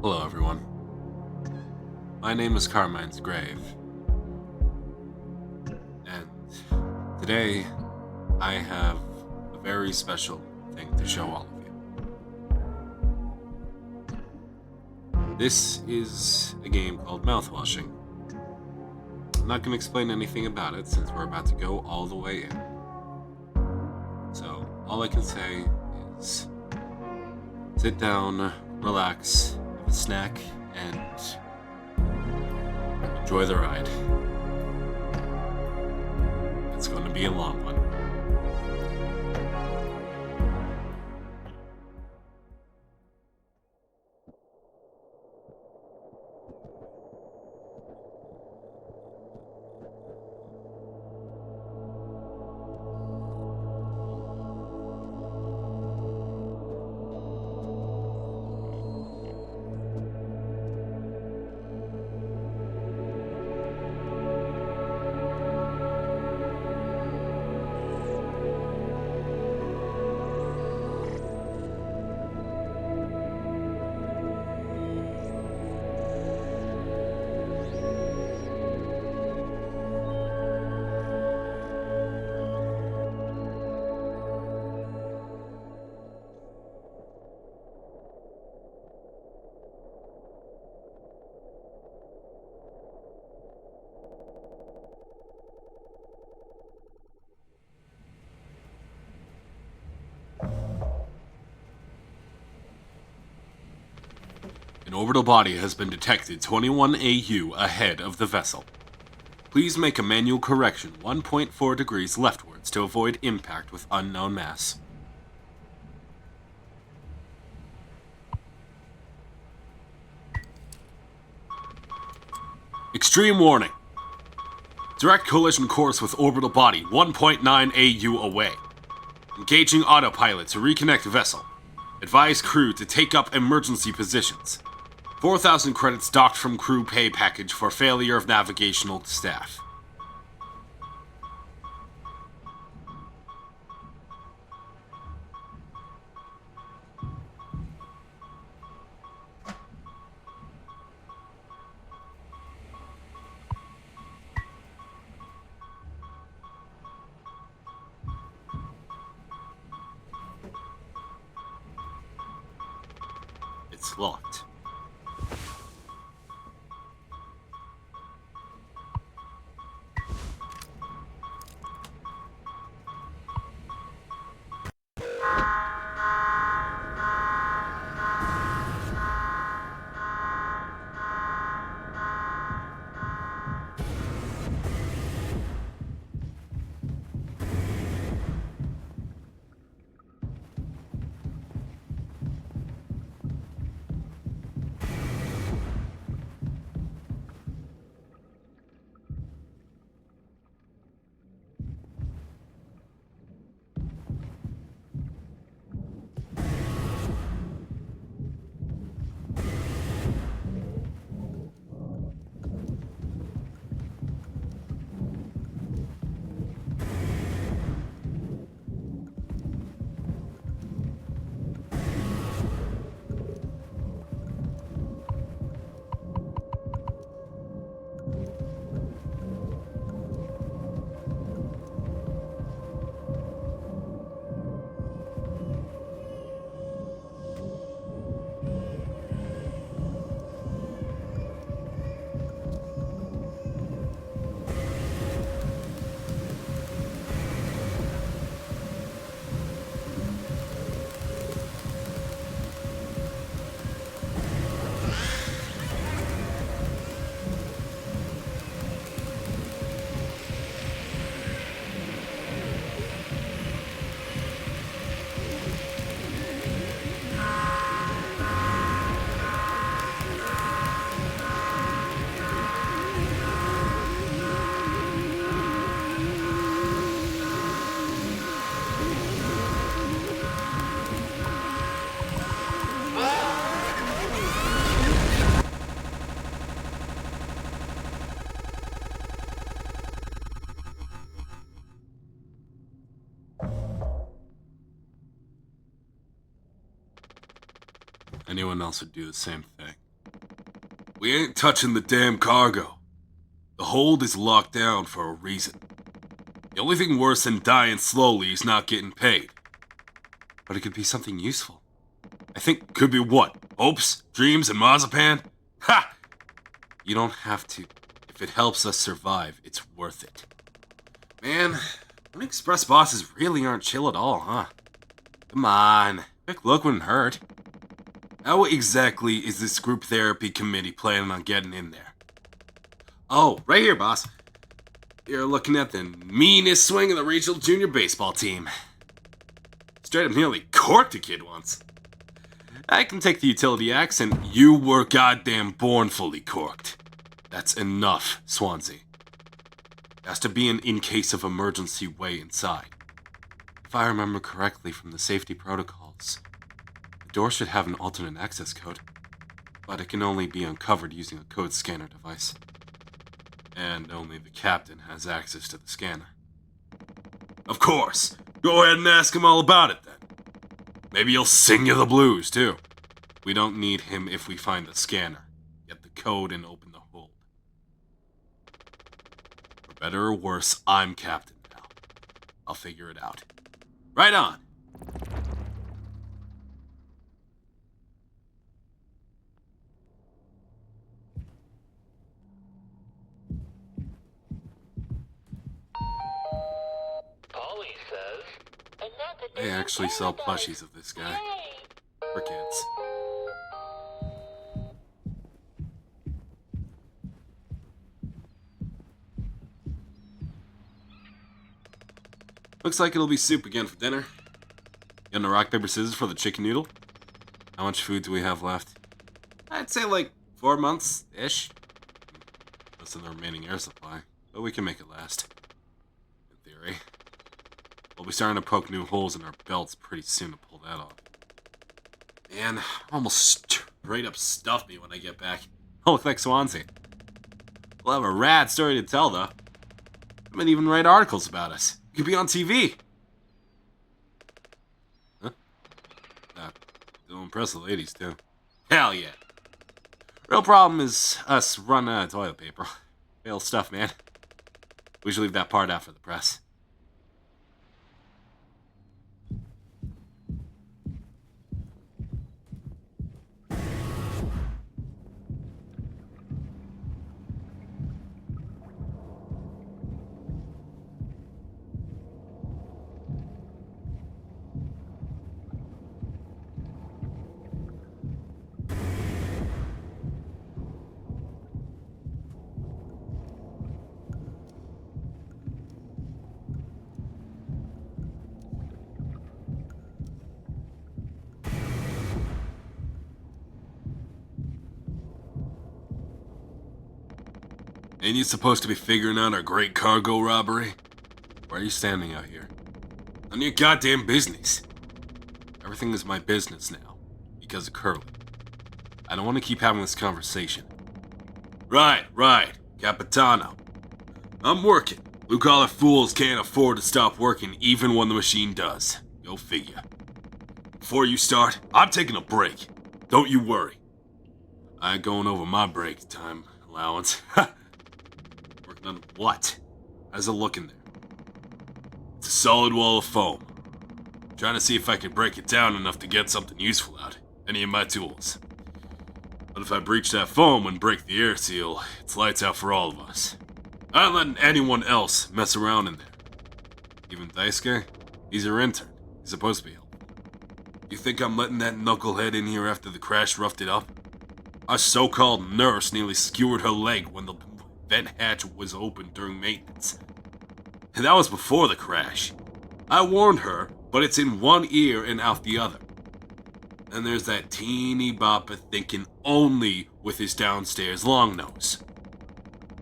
Hello, everyone. My name is Carmine's Grave, and today I have a very special thing to show all of you. This is a game called Mouthwashing. I'm not going to explain anything about it since we're about to go all the way in. So, all I can say is sit down, relax, have a snack, and enjoy the ride. It's going to be a long one. An orbital body has been detected 21 AU ahead of the vessel. Please make a manual correction 1.4 degrees leftwards to avoid impact with unknown mass. Extreme warning. Direct collision course with orbital body 1.9 AU away. Engaging autopilot to reconnect vessel. Advise crew to take up emergency positions. 4,000 credits docked from crew pay package for failure of navigational staff. It's locked. Anyone else would do the same thing. We ain't touching the damn cargo. The hold is locked down for a reason. The only thing worse than dying slowly is not getting paid. But it could be something useful. I think could be what? Hopes, dreams, and marzipan? Ha! You don't have to. If it helps us survive, it's worth it. Man, One Express bosses really aren't chill at all, huh? Come on, quick look wouldn't hurt. How exactly is this group therapy committee planning on getting in there? Oh, right here, boss. You're looking at the meanest swing of the regional junior baseball team. Straight up nearly corked a kid once. I can take the utility axe, and you were goddamn born fully corked. That's enough, Swansea. Has to be an in case of emergency way inside. If I remember correctly from the safety protocols, the door should have an alternate access code, but it can only be uncovered using a code scanner device. And only the captain has access to the scanner. Of course! Go ahead and ask him all about it then. Maybe he'll sing you the blues, too. We don't need him if we find the scanner. Get the code and open the hold. For better or worse, I'm captain now. I'll figure it out. Right on! They actually sell plushies of this guy. For kids. Looks like it'll be soup again for dinner. Getting a rock, paper, scissors for the chicken noodle? How much food do we have left? I'd say like 4 months-ish. Less than the remaining air supply, but we can make it last. In theory. We'll be starting to poke new holes in our belts pretty soon to pull that off. Man, almost straight up stuffed me when I get back. I'll look like Swansea. We'll have a rad story to tell, though. I might even write articles about us. We could be on TV. Huh? They'll impress the ladies, too. Hell yeah. Real problem is us running out of toilet paper. Fail stuff, man. We should leave that part after the press. Ain't you supposed to be figuring out our great cargo robbery? Why are you standing out here? None of your goddamn business. Everything is my business now, because of Curly. I don't want to keep having this conversation. Right, Capitano. I'm working. Blue-collar fools can't afford to stop working even when the machine does. Go figure. Before you start, I'm taking a break. Don't you worry. I ain't going over my break time allowance. Working on what? How's it looking there? It's a solid wall of foam. Trying to see if I can break it down enough to get something useful out. Any of my tools. But if I breach that foam and break the air seal, it's lights out for all of us. I ain't letting anyone else mess around in there. Even Daisuke? He's our intern. He's supposed to be helpful. You think I'm letting that knucklehead in here after the crash roughed it up? Our so-called nurse nearly skewered her leg when the vent hatch was open during maintenance. And that was before the crash. I warned her, but it's in one ear and out the other. Then there's that teeny bopper thinking only with his downstairs long nose.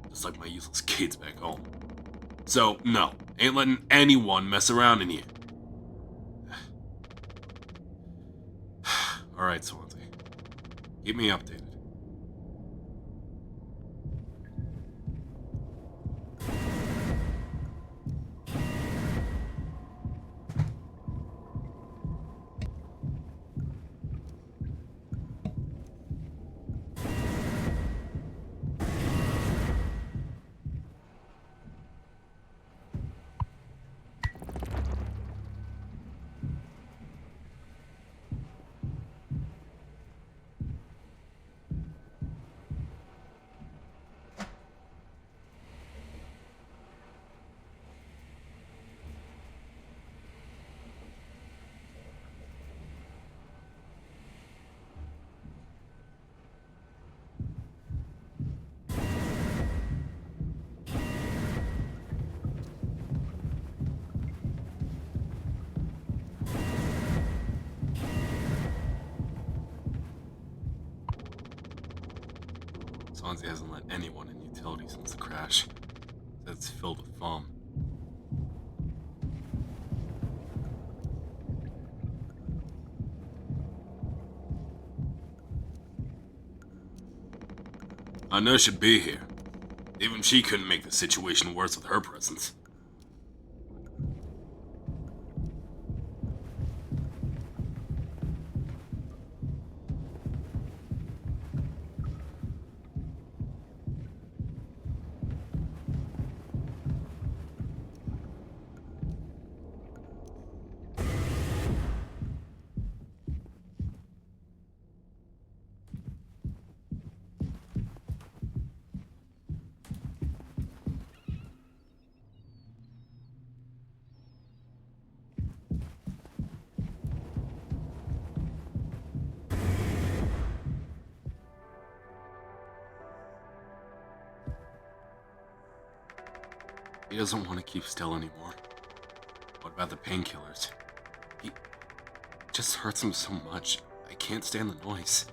Just like my useless kids back home. So, no, ain't letting anyone mess around in here. Alright, Swansea. Keep me updated. Swansea hasn't let anyone in utilities since the crash. It's filled with foam. A nurse should be here. Even she couldn't make the situation worse with her presence. He doesn't want to keep still anymore. What about the painkillers? He just hurts him so much. I can't stand the noise.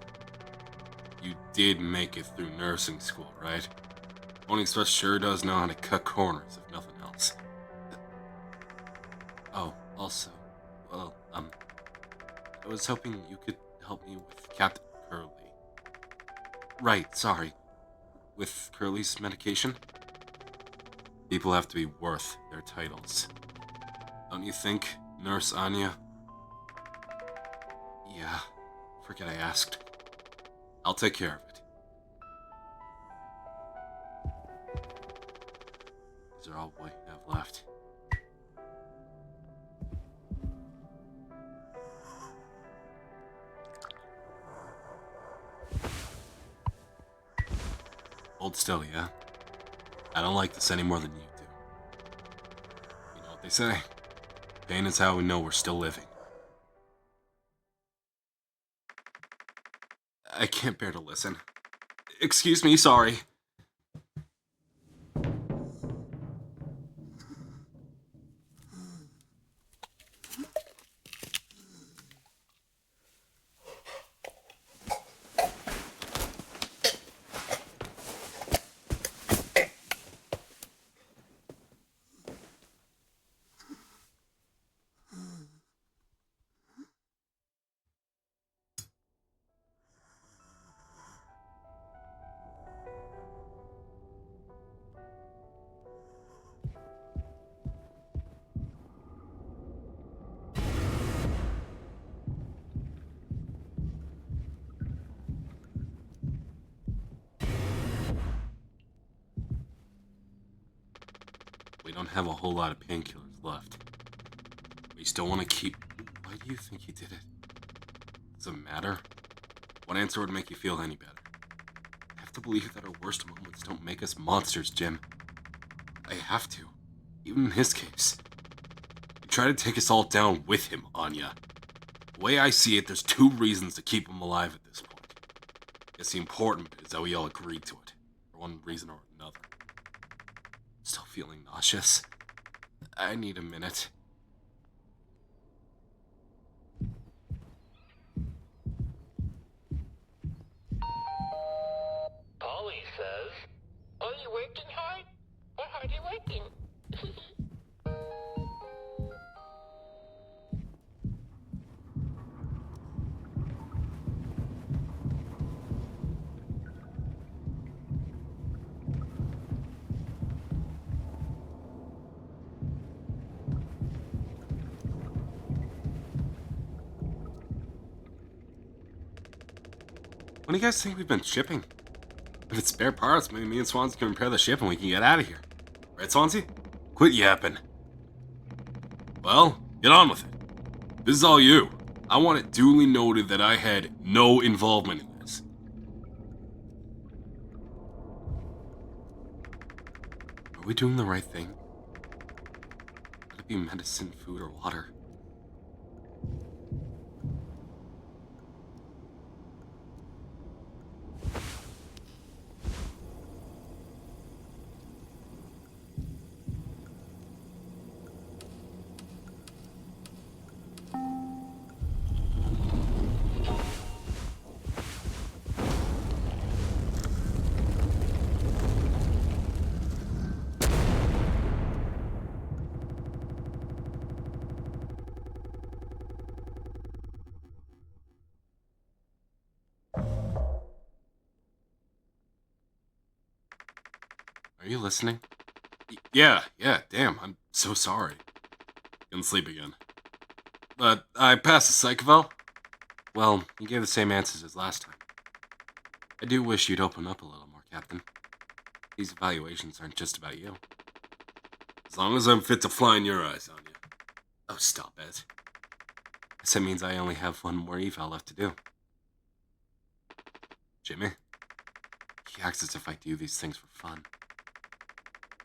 You did make it through nursing school, right? Pony Express sure does know how to cut corners, if nothing else. Oh, also, well, I was hoping you could help me with Captain Curly. Right, sorry. With Curly's medication? People have to be worth their titles. Don't you think, Nurse Anya? Yeah, forget I asked. I'll take care of it. These are all we have left. Hold still, yeah? I don't like this any more than you do. You know what they say? Pain is how we know we're still living. I can't bear to listen. Excuse me, sorry. We don't have a whole lot of painkillers left. We still want to keep... Why do you think he did it? Does it matter? What answer would make you feel any better? I have to believe that our worst moments don't make us monsters, Jim. I have to. Even in his case. He tried to take us all down with him, Anya. The way I see it, there's two reasons to keep him alive at this point. I guess the important bit is that we all agreed to it, for one reason or another. Still feeling nauseous. I need a minute. Polly says, "Are you working hard? Or hard are you working?" What do you guys think we've been shipping? If it's spare parts, maybe me and Swansea can repair the ship and we can get out of here. Right, Swansea? Quit yapping. Well, get on with it. This is all you. I want it duly noted that I had no involvement in this. Are we doing the right thing? Let it be medicine, food, or water. Are you listening? Yeah, damn, I'm so sorry. Couldn't sleep again. But I passed the psych eval. Well, you gave the same answers as last time. I do wish you'd open up a little more, Captain. These evaluations aren't just about you. As long as I'm fit to fly in your eyes, Anya. Oh, stop it. Guess that means I only have one more eval left to do. Jimmy? He acts as if I do these things for fun.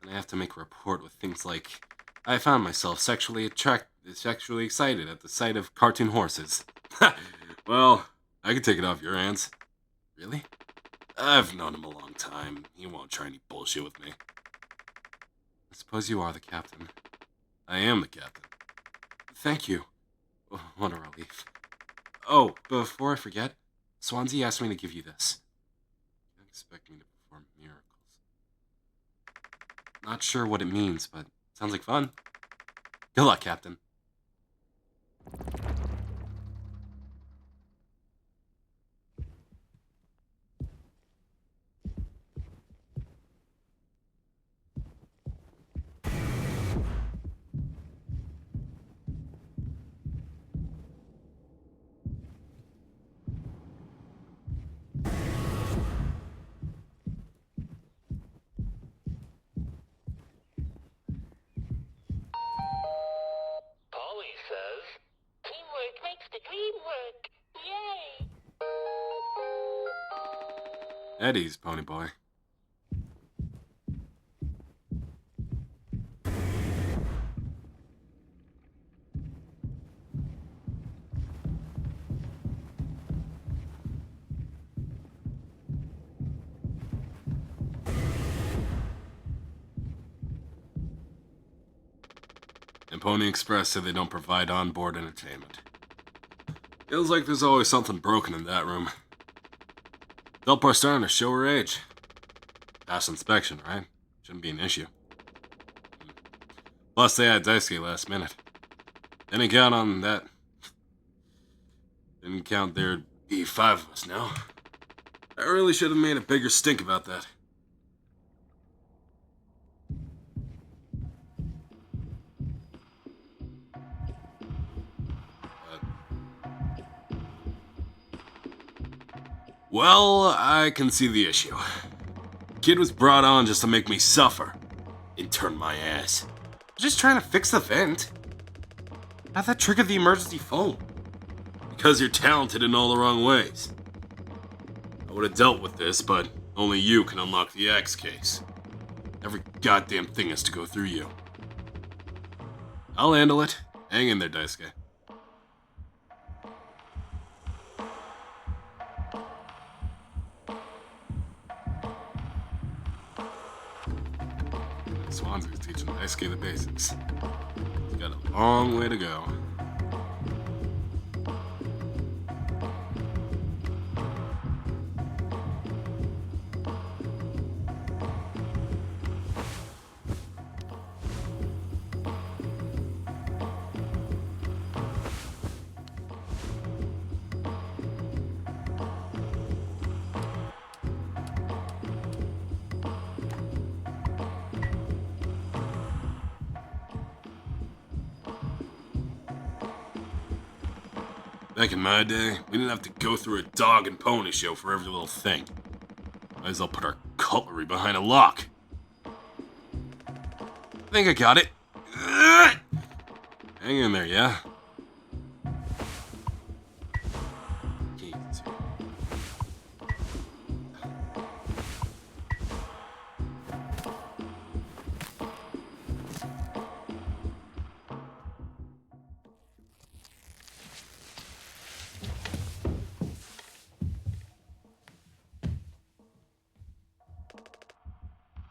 And I have to make a report with things like, I found myself sexually excited at the sight of cartoon horses. Well, I can take it off your hands. Really? I've known him a long time. He won't try any bullshit with me. I suppose you are the captain. I am the captain. Thank you. Oh, what a relief. Oh, before I forget, Swansea asked me to give you this. You can't expect me to perform miracles. Not sure what it means, but sounds like fun. Good luck, Captain. Polly says, teamwork makes the dream work. Yay! Eddie's Pony Boy. And Pony Express said they don't provide on-board entertainment. Feels like there's always something broken in that room. Delpar's starting to show her age. Pass inspection, right? Shouldn't be an issue. Plus, they had Daisuke last minute. Didn't count on that. Didn't count there'd be 5 of us now. I really should have made a bigger stink about that. Well, I can see the issue. Kid was brought on just to make me suffer. And turn my ass. Just trying to fix the vent. How'd that trigger the emergency phone? Because you're talented in all the wrong ways. I would have dealt with this, but only you can unlock the X case. Every goddamn thing has to go through you. I'll handle it. Hang in there, Daisuke. Swansea's teaching Daisuke the basics. He's got a long way to go. Back in my day, we didn't have to go through a dog and pony show for every little thing. Might as well put our cutlery behind a lock. I think I got it. Hang in there, yeah?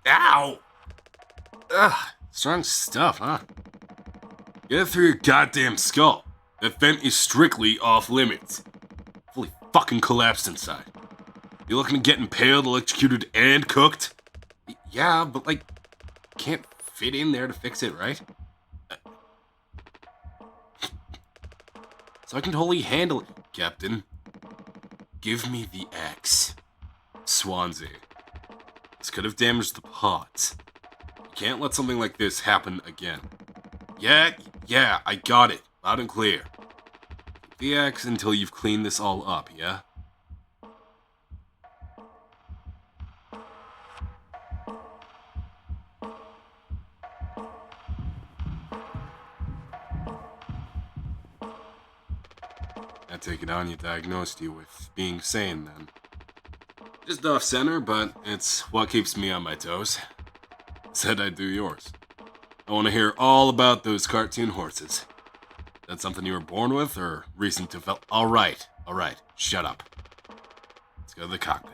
Ow! Ugh, strong stuff, huh? Get it through your goddamn skull. That vent is strictly off limits. Fully fucking collapsed inside. You looking to get impaled, electrocuted, and cooked? Yeah, but like, can't fit in there to fix it, right? So I can totally handle it, Captain. Give me the X. Swansea. This could have damaged the pods. Can't let something like this happen again. Yeah, I got it. Loud and clear. Keep the axe until you've cleaned this all up, yeah? I take it on you diagnosed you with being sane, then. Just off center, but it's what keeps me on my toes. Said I'd do yours. I want to hear all about those cartoon horses. That something you were born with, or recent develop? Alright, shut up. Let's go to the cockpit.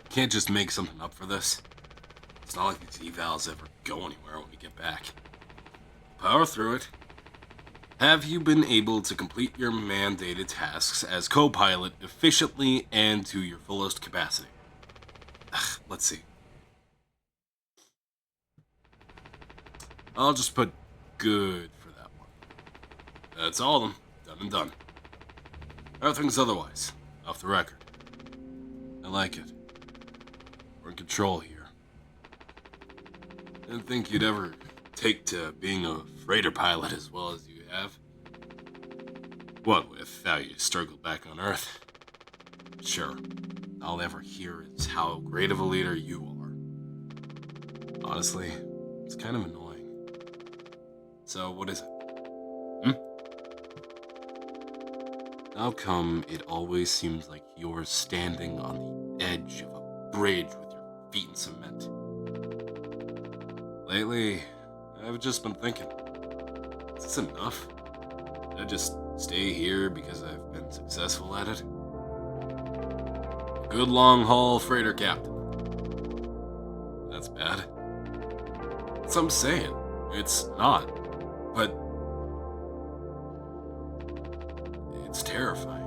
Can't just make something up for this. It's not like these evals ever go anywhere when we get back. Power through it. Have you been able to complete your mandated tasks as co-pilot efficiently and to your fullest capacity? Let's see. I'll just put good for that one. That's all of them. Done and done. Everything's otherwise. Off the record. I like it. We're in control here. Didn't think you'd ever take to being a freighter pilot as well as you have. What with how you struggled back on Earth? Sure, I'll ever hear is how great of a leader you are. Honestly, it's kind of annoying. So, what is it? How come it always seems like you're standing on the edge of a bridge with your feet in cement? Lately, I've just been thinking, is this enough? Should I just stay here because I've been successful at it? Good long haul freighter captain. That's bad. That's what I'm saying. It's not. But it's terrifying.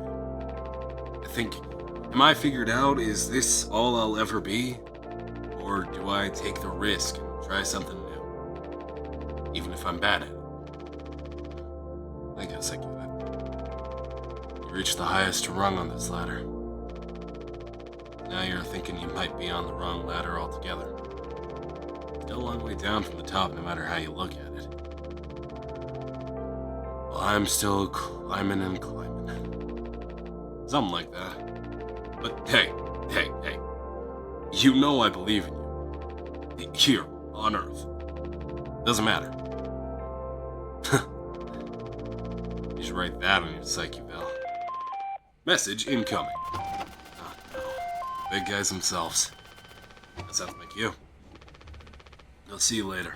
I think, am I figured out? Is this all I'll ever be? Or do I take the risk and try something new? Even if I'm bad at it. I guess I get it. You reached the highest rung on this ladder. Now you're thinking you might be on the wrong ladder altogether. Still a long way down from the top no matter how you look at it. Well, I'm still climbing and climbing. Something like that. But hey. You know I believe in you. Here, on Earth. Doesn't matter. You should write that on your psyche bell. Message incoming. Oh no. Big guys themselves. That sounds like you. I'll see you later.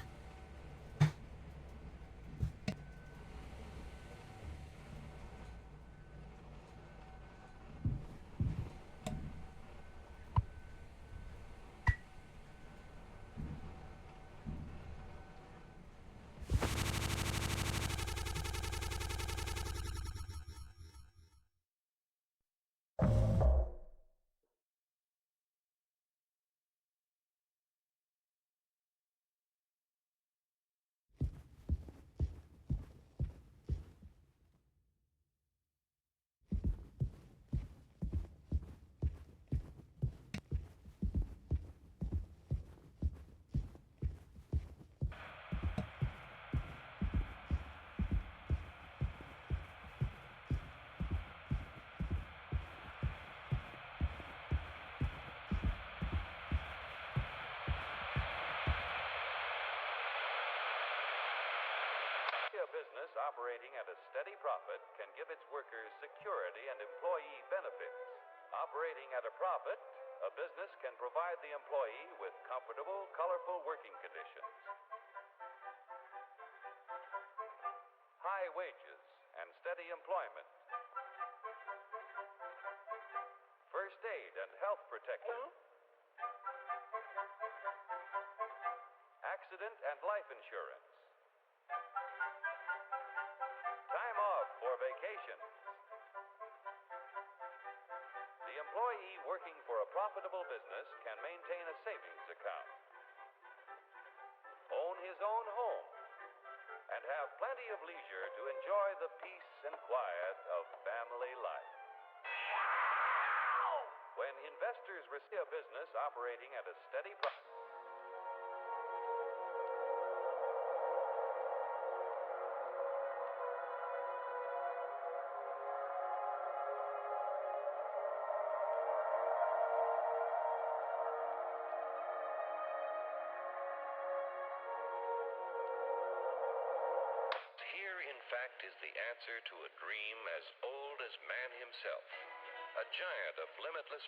A business operating at a steady profit can give its workers security and employee benefits. Operating at a profit, a business can provide the employee with comfortable, colorful working conditions, high wages, and steady employment, first aid and health protection, accident and life insurance, time off for vacation. The employee working for a profitable business can maintain a savings account, own his own home, and have plenty of leisure to enjoy the peace and quiet of family life. When investors receive a business operating at a steady profit, here, in fact, is the answer to a dream as old as man himself. A giant of limitless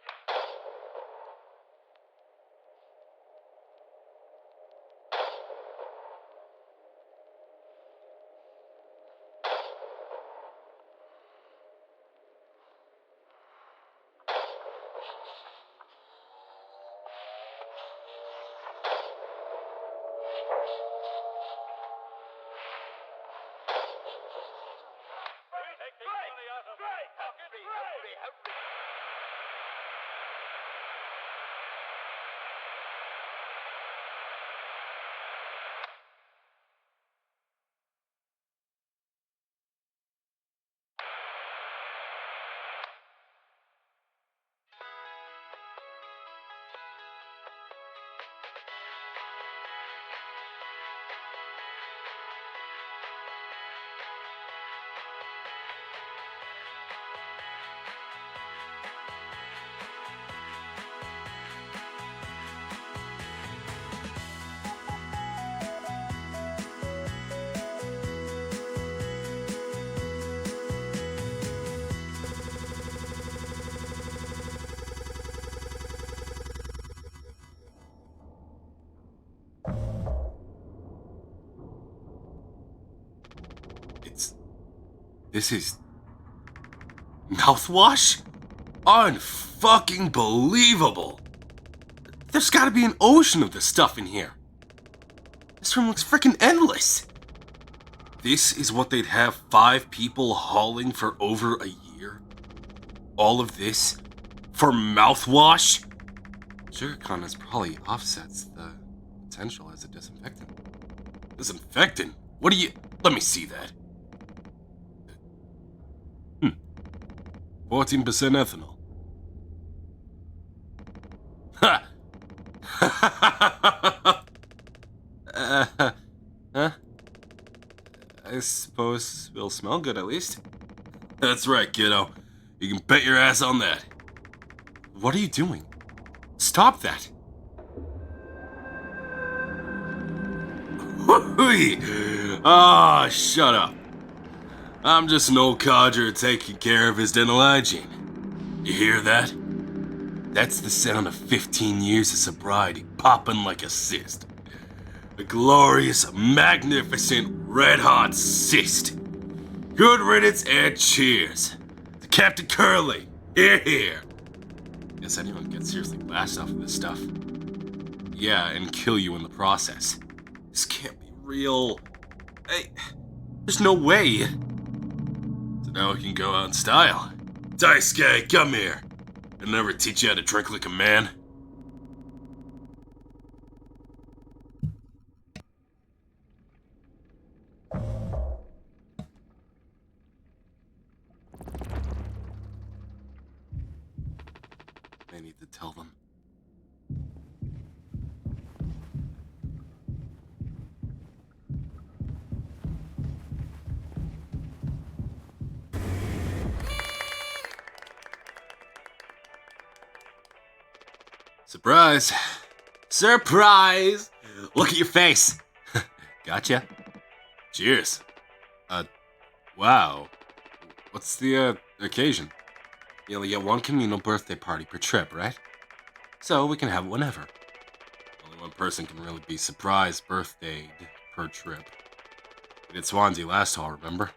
This is mouthwash? Unfucking believable. There's gotta be an ocean of this stuff in here. This room looks freaking endless. This is what they'd have 5 people hauling for over a year? All of this for mouthwash? Sugarcon has probably offsets the potential as a disinfectant. Disinfectant? What do you... Let me see that. 14% ethanol. Ha! Huh? I suppose it'll smell good at least. That's right, kiddo. You can bet your ass on that. What are you doing? Stop that! Ah, shut up. I'm just an old codger taking care of his dental hygiene. You hear that? That's the sound of 15 years of sobriety popping like a cyst. A glorious, magnificent, red-hot cyst. Good riddance and cheers. To Captain Curly. Here, here. Guess anyone gets seriously blasted off of this stuff. Yeah, and kill you in the process. This can't be real. Hey, there's no way. So now we can go out in style. Daisuke, come here. I'll never teach you how to drink like a man. I need to tell them. Surprise! Surprise! Look at your face! Gotcha. Cheers. Wow. What's the, occasion? You only get one communal birthday party per trip, right? So we can have it whenever. Only one person can really be surprised birthdayed per trip. We did Swansea last haul, remember?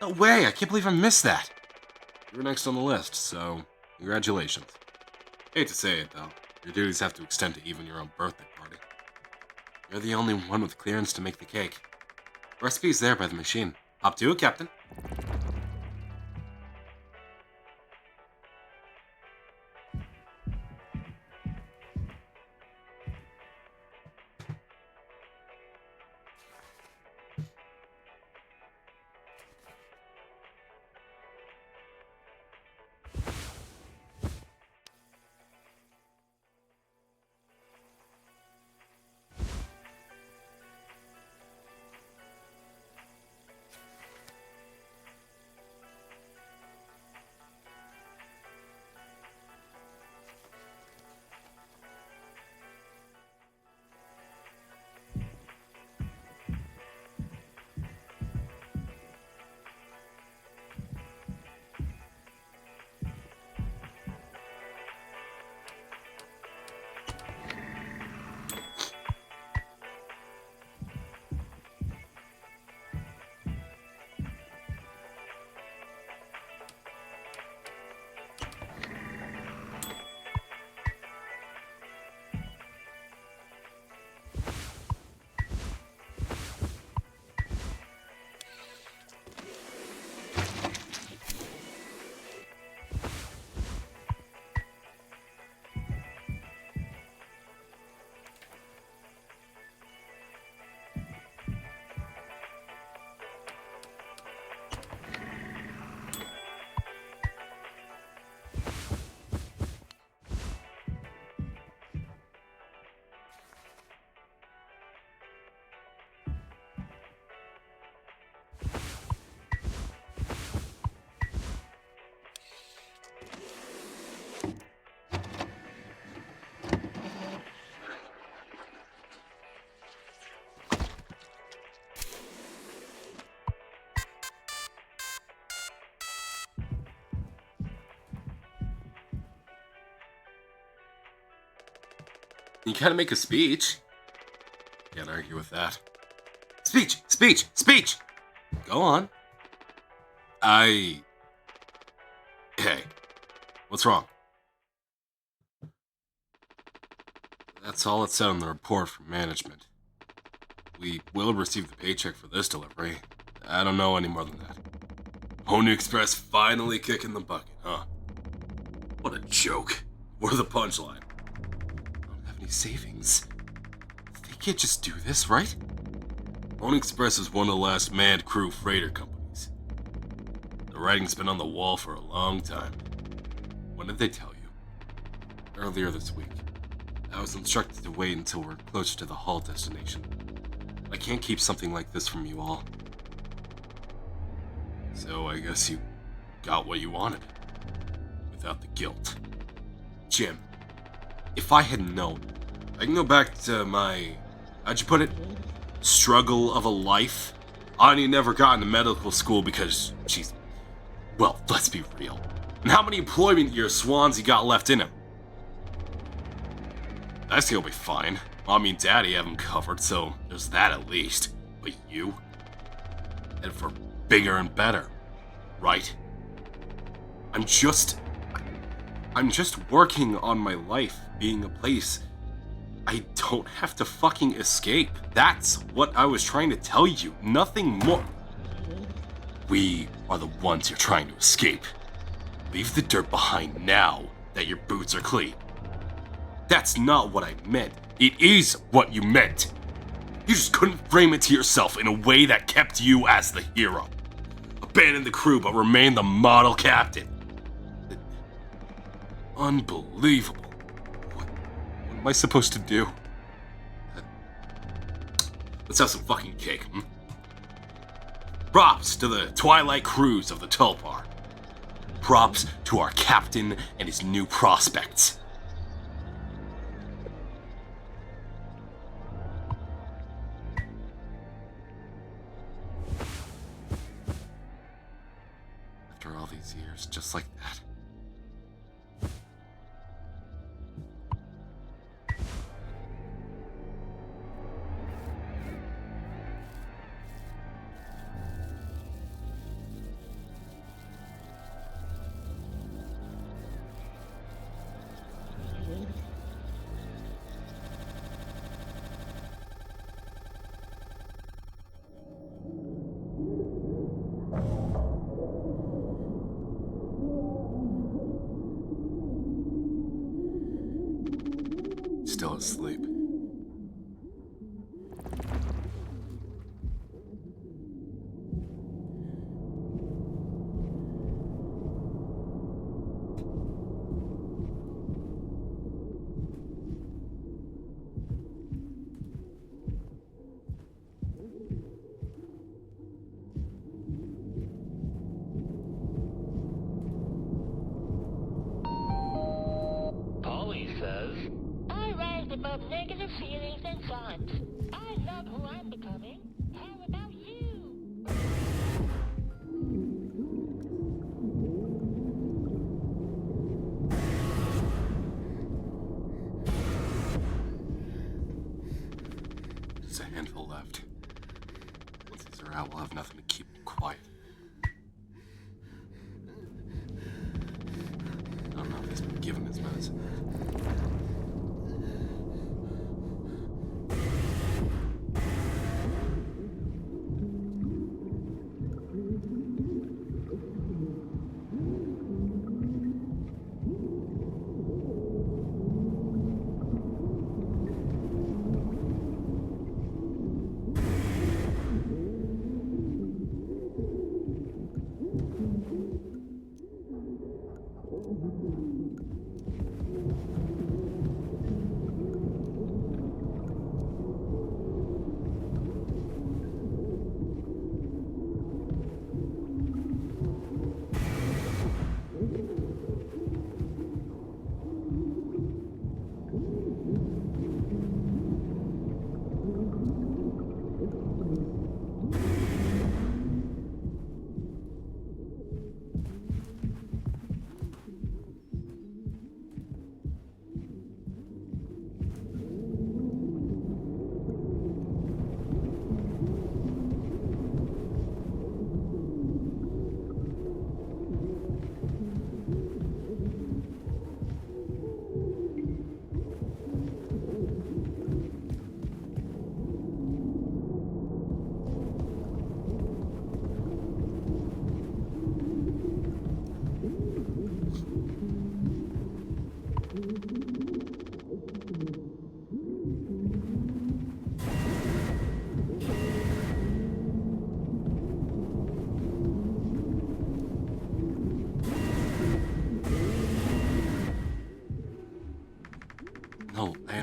No way! I can't believe I missed that! You were next on the list, so congratulations. Hate to say it, though. Your duties have to extend to even your own birthday party. You're the only one with clearance to make the cake. The recipe's there by the machine. Hop to it, Captain. You gotta make a speech. Can't argue with that. Speech! Speech! Speech! Go on. Hey, what's wrong? That's all it said on the report from management. We will receive the paycheck for this delivery. I don't know any more than that. Pony Express finally kicking the bucket, huh? What a joke. We're the punchline. I don't have any savings. They can't just do this, right? Pony Express is one of the last manned crew freighter companies. The writing's been on the wall for a long time. When did they tell you? Earlier this week. I was instructed to wait until we're closer to the haul destination. I can't keep something like this from you all. So I guess you got what you wanted. Without the guilt. Jim, if I had known, I can go back to my, how'd you put it? Struggle of a life? Anya never got into medical school because she's, well, let's be real. And how many employment years Swansea got left in him? I think he'll be fine. Mommy and Daddy have him covered, so there's that at least. But you? And for bigger and better, right? I'm just working on my life being a place I don't have to fucking escape. That's what I was trying to tell you. Nothing more. We are the ones you're trying to escape. Leave the dirt behind now that your boots are clean. That's not what I meant. It is what you meant. You just couldn't frame it to yourself in a way that kept you as the hero. Abandon the crew but remain the model captain. Unbelievable. What am I supposed to do? Let's have some fucking cake, hmm? Props to the Twilight crews of the Tulpar. Props to our captain and his new prospects. After all these years, just like that. Still asleep. Polly says, I rise above negative feelings and thoughts. I love who I'm becoming. How about you? There's a handful left. Once these are out, we'll have nothing to keep me quiet. I don't know if he's been given his medicine.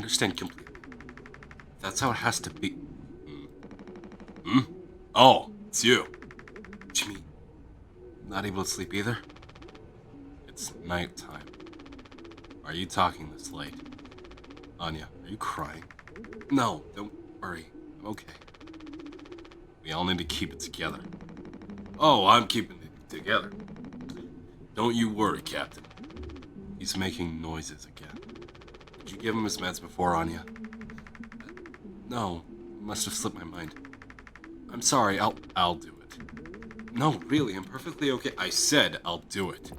understand completely. That's how it has to be. Oh, it's you. Jimmy, not able to sleep either? It's nighttime. Are you talking this late? Anya, are you crying? No, don't worry. I'm okay. We all need to keep it together. Oh, I'm keeping it together. Don't you worry, Captain. He's making noises again. Did you give him his meds before, Anya? No, must have slipped my mind. I'm sorry, I'll do it. No, really, I'm perfectly okay. I said I'll do it.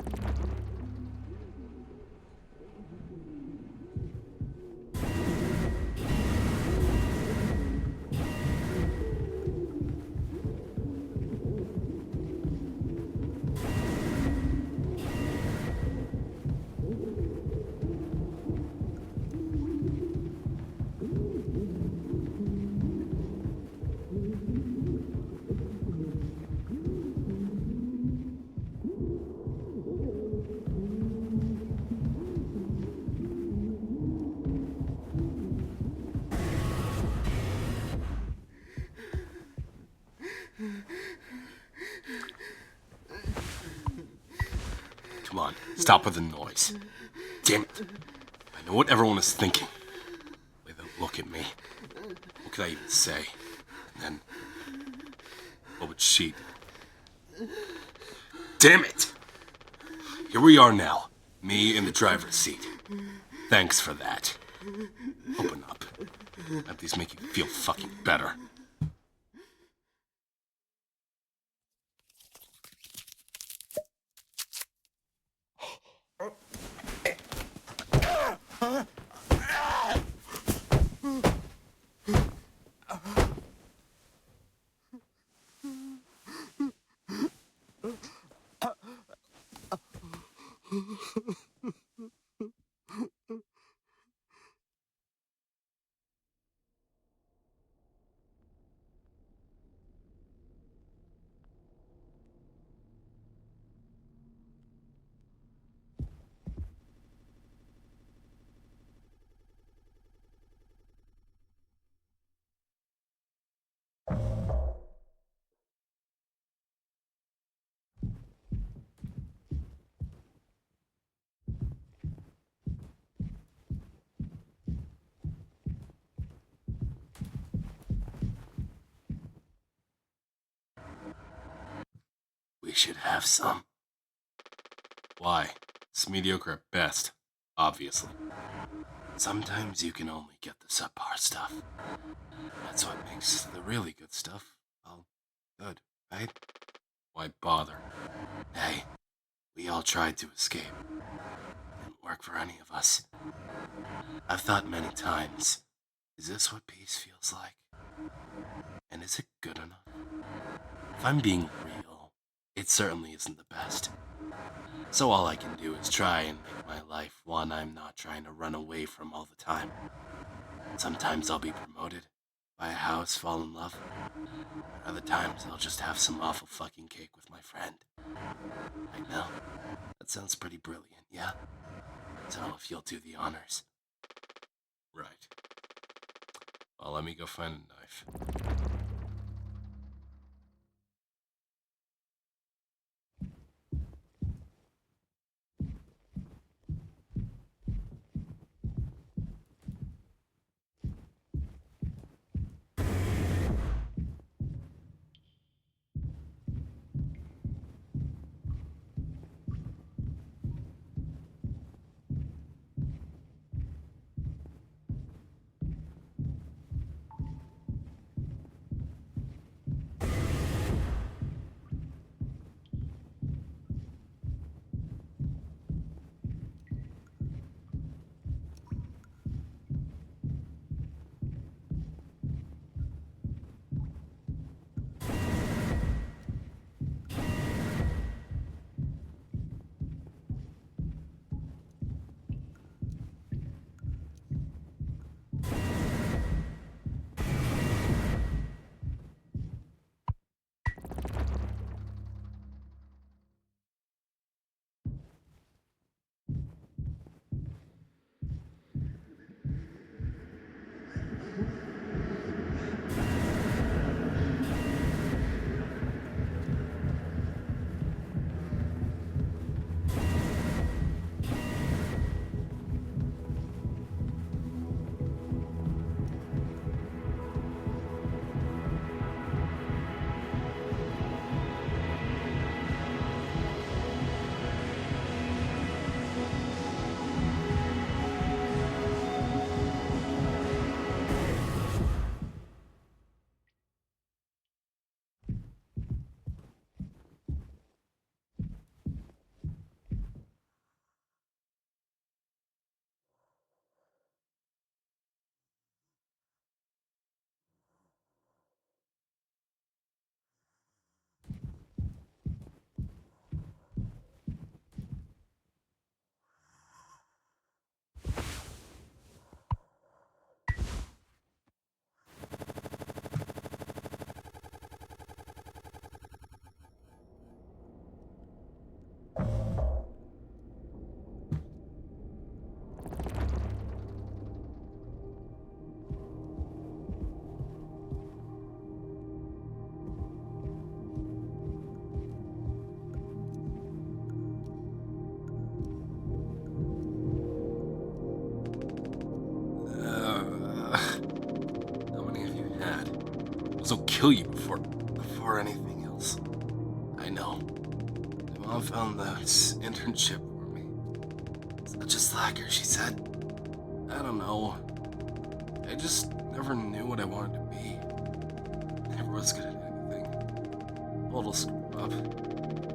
Come on, stop with the noise. Damn it. I know what everyone is thinking. The way they look at me. What could I even say? And then, what would she do? Damn it! Here we are now. Me in the driver's seat. Thanks for that. Open up. Let these make you feel fucking better. We should have some. Why? It's mediocre at best, obviously. Sometimes you can only get the subpar stuff. That's what makes the really good stuff, well, good, right? Why bother? Hey, we all tried to escape. Didn't work for any of us. I've thought many times, is this what peace feels like? And is it good enough? If I'm being real, it certainly isn't the best. So all I can do is try and make my life one I'm not trying to run away from all the time. Sometimes I'll be promoted, buy a house, fall in love. Other times I'll just have some awful fucking cake with my friend. Right now, that sounds pretty brilliant, yeah? So if you'll do the honors. Right. Well, let me go find a knife. kill you before anything else. I know. My mom found this internship for me. Such a slacker, she said. I don't know. I just never knew what I wanted to be. Never was good at anything. Total screw up.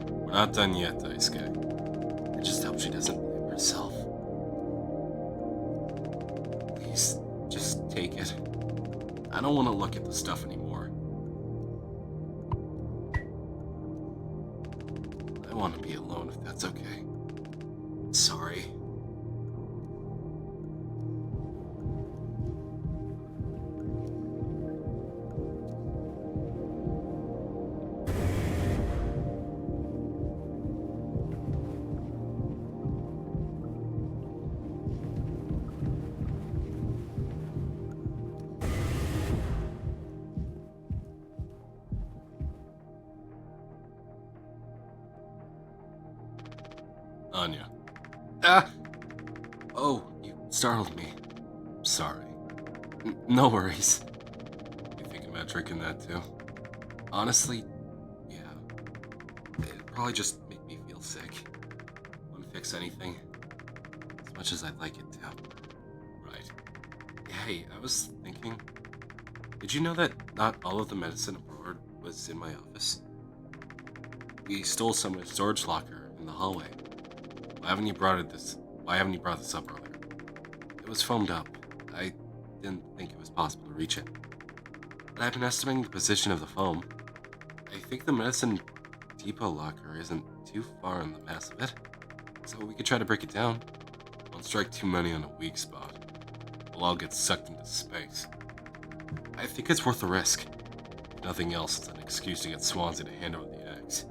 We're not done yet, Daisuke. I just hope she doesn't blame herself. Please, just take it. I don't want to look at the stuff anymore. I want to be alone if that's okay. Sorry. Anya. Ah! Oh, you startled me. Sorry. No worries. You thinking about drinking that too? Honestly, yeah. It'd probably just make me feel sick. Wouldn't fix anything. As much as I'd like it to. Right. Hey, I was thinking... Did you know that not all of the medicine aboard was in my office? We stole some in a storage locker in the hallway. Why haven't you brought this up earlier? It was foamed up. I didn't think it was possible to reach it. But I've been estimating the position of the foam. I think the medicine depot locker isn't too far in the mass of it. So we could try to break it down. Won't strike too many on a weak spot. We'll all get sucked into space. I think it's worth the risk. If nothing else, it's an excuse to get Swansea to hand over the eggs.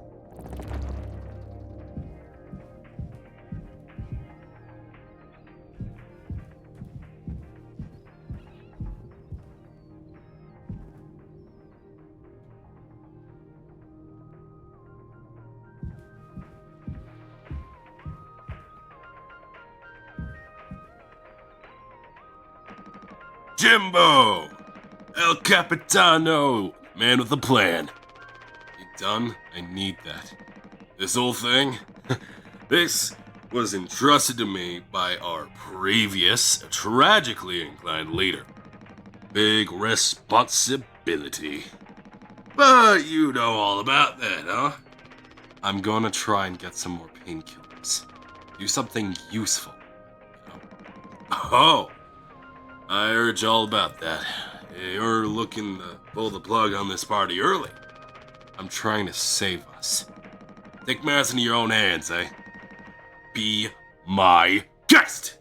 Jimbo! El Capitano! Man with a plan. You done? I need that. This whole thing? This was entrusted to me by our previous, tragically inclined leader. Big responsibility. But you know all about that, huh? I'm gonna try and get some more painkillers. Do something useful. You know? Oh! I urge all about that. You're looking to pull the plug on this party early. I'm trying to save us. Take matters into your own hands, eh? Be my guest!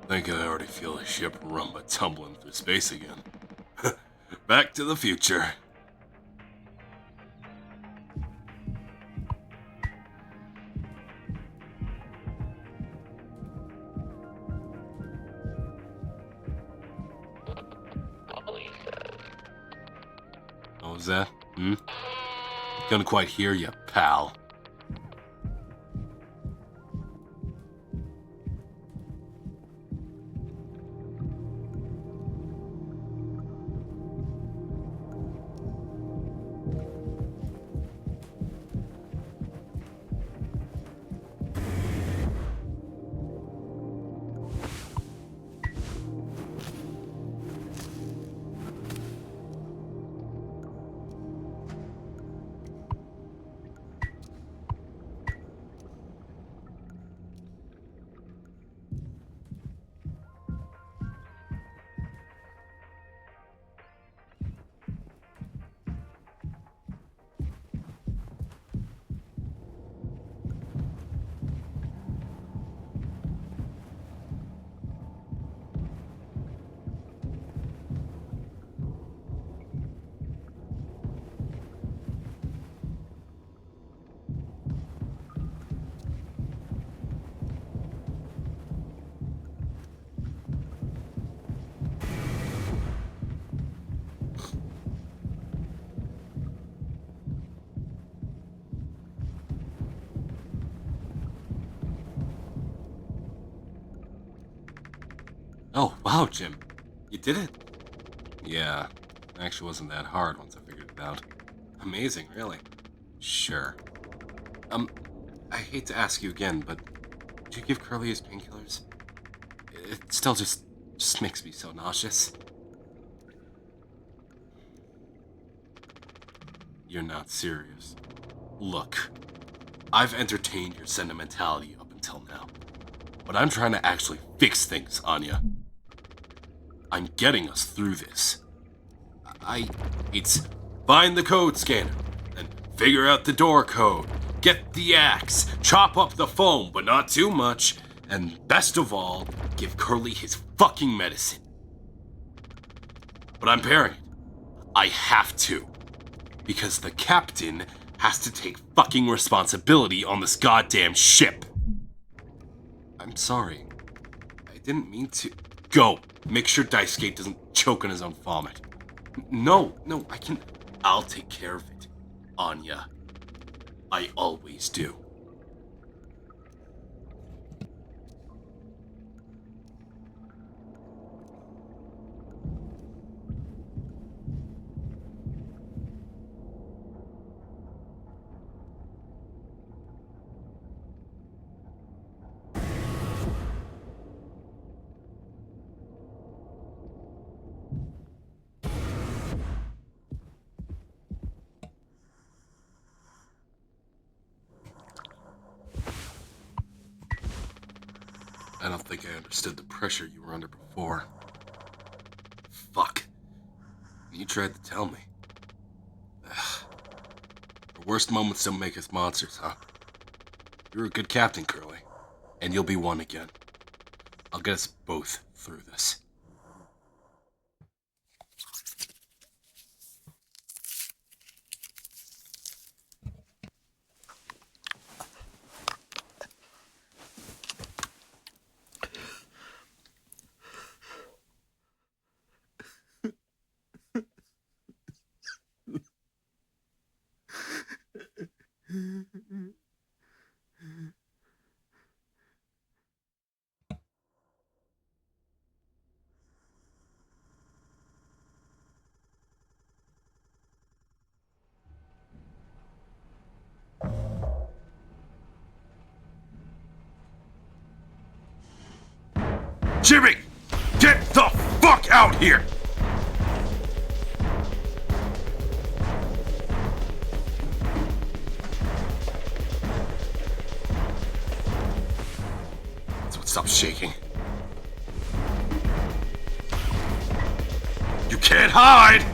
I think I already feel the ship rumba tumbling through space again. Back to the future. Polly says, What was that? Couldn't quite hear you, pal. Oh, wow, Jim. You did it. Yeah, it actually wasn't that hard once I figured it out. Amazing, really. Sure. I hate to ask you again, but did you give Curly his painkillers? It still just makes me so nauseous. You're not serious. Look, I've entertained your sentimentality up until now, but I'm trying to actually fix things, Anya. I'm getting us through this. It's find the code scanner, then figure out the door code, get the axe, chop up the foam, but not too much, and best of all, give Curly his fucking medicine. But I'm pairing it. I have to. Because the captain has to take fucking responsibility on this goddamn ship. I'm sorry. I didn't mean to. Go. Make sure Daisuke doesn't choke on his own vomit. No, I'll take care of it, Anya. I always do. I don't think I understood the pressure you were under before. Fuck. You tried to tell me. Ugh. Our worst moments don't make us monsters, huh? You're a good captain, Curly. And you'll be one again. I'll get us both through this. Jimmy! Get the fuck out here! That's what stops shaking. You can't hide!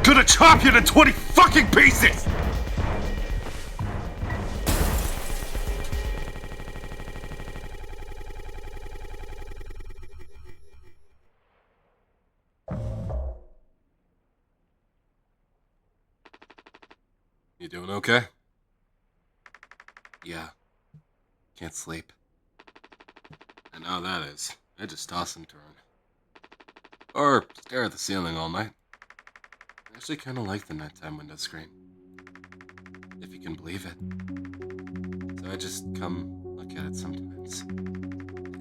Gonna chop you to 20 fucking pieces! You doing okay? Yeah. Can't sleep. I know how that is. I just toss and turn. Or stare at the ceiling all night. I actually kind of like the nighttime window screen. If you can believe it. So I just come look at it sometimes.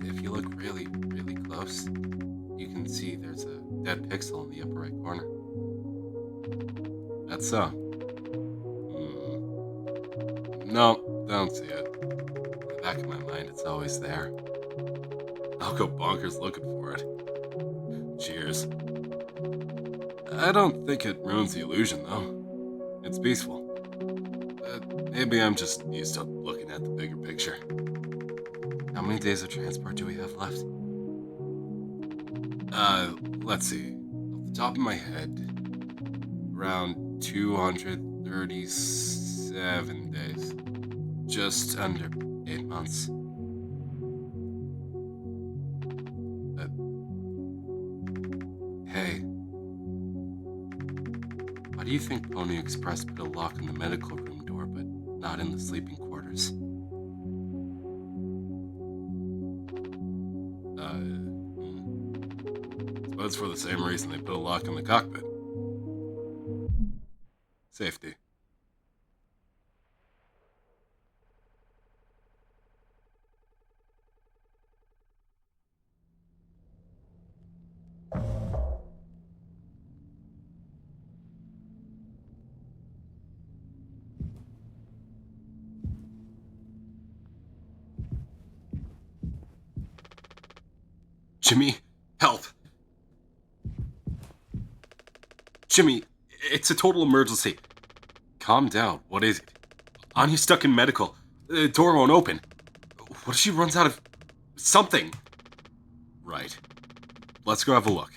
If you look really, really close, you can see there's a dead pixel in the upper right corner. That's so. No, don't see it. In the back of my mind, it's always there. I'll go bonkers looking for it. Cheers. I don't think it ruins the illusion, though. It's peaceful. Maybe I'm just used to looking at the bigger picture. How many days of transport do we have left? Let's see. Off the top of my head, around 237 days. Just under 8 months. Hey. Why do you think Pony Express put a lock on the medical room door, but not in the sleeping quarters? But it's for the same reason they put a lock in the cockpit. Safety. Jimmy, help! Jimmy, it's a total emergency. Calm down. What is it? Anya's stuck in medical. The door won't open. What if she runs out of something? Right. Let's go have a look.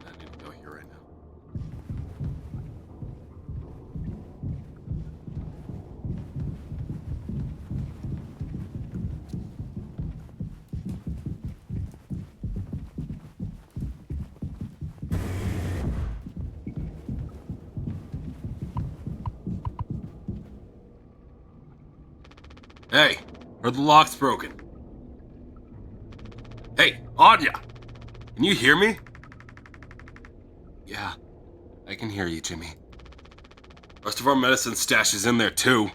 I need to go here right now. Hey, heard the lock's broken. Hey, Anya! Can you hear me? Yeah, I can hear you, Jimmy. Rest of our medicine stash is in there, too.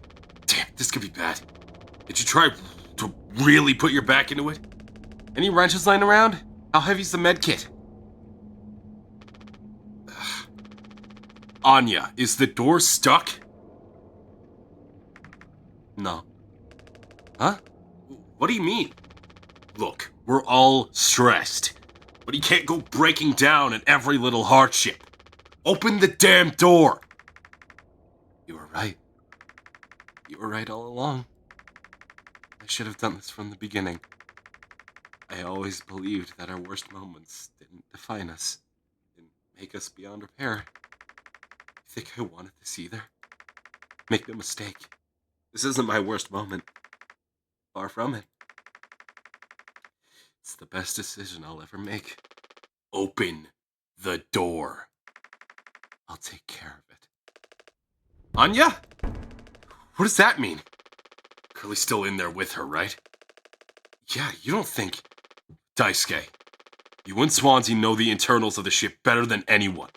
Damn, this could be bad. Did you try to really put your back into it? Any wrenches lying around? How heavy's the med kit? Ugh. Anya, is the door stuck? No. Huh? What do you mean? Look, we're all stressed, but you can't go breaking down at every little hardship. Open the damn door! You were right. You were right all along. I should have done this from the beginning. I always believed that our worst moments didn't define us, didn't make us beyond repair. You think I wanted this either? Make no mistake, this isn't my worst moment. Far from it. It's the best decision I'll ever make. Open the door. I'll take care of it. Anya? What does that mean? Curly's still in there with her, right? Yeah, you don't think... Daisuke, you and Swansea know the internals of the ship better than anyone.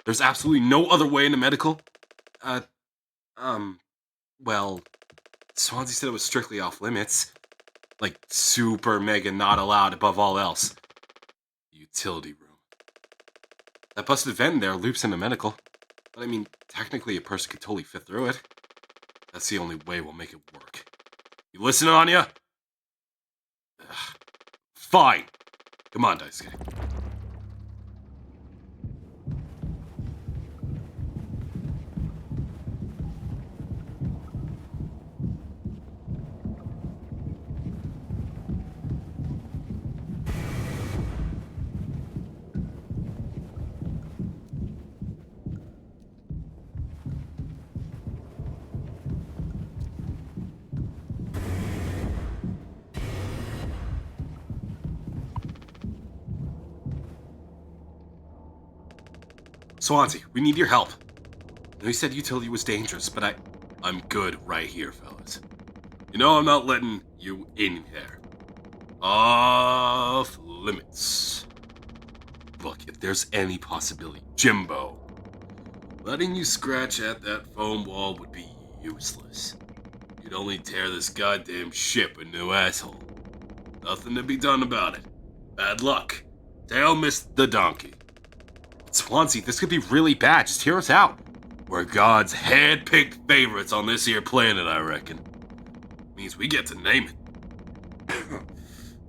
There's absolutely no other way into medical? Well... Swansea said it was strictly off limits. Like, super mega not allowed above all else. Utility room. That busted vent in there loops into medical. But I mean, technically a person could totally fit through it. That's the only way we'll make it work. You listen, Anya? Ugh. Fine. Come on, Daisuke. Swansea, we need your help. I know you said utility was dangerous, but I'm good right here, fellas. You know I'm not letting you in here. Off limits. Look, if there's any possibility, Jimbo, letting you scratch at that foam wall would be useless. You'd only tear this goddamn ship a new asshole. Nothing to be done about it. Bad luck. Tail missed the donkey. Swansea, this could be really bad. Just hear us out. We're God's hand-picked favorites on this here planet, I reckon. Means we get to name it.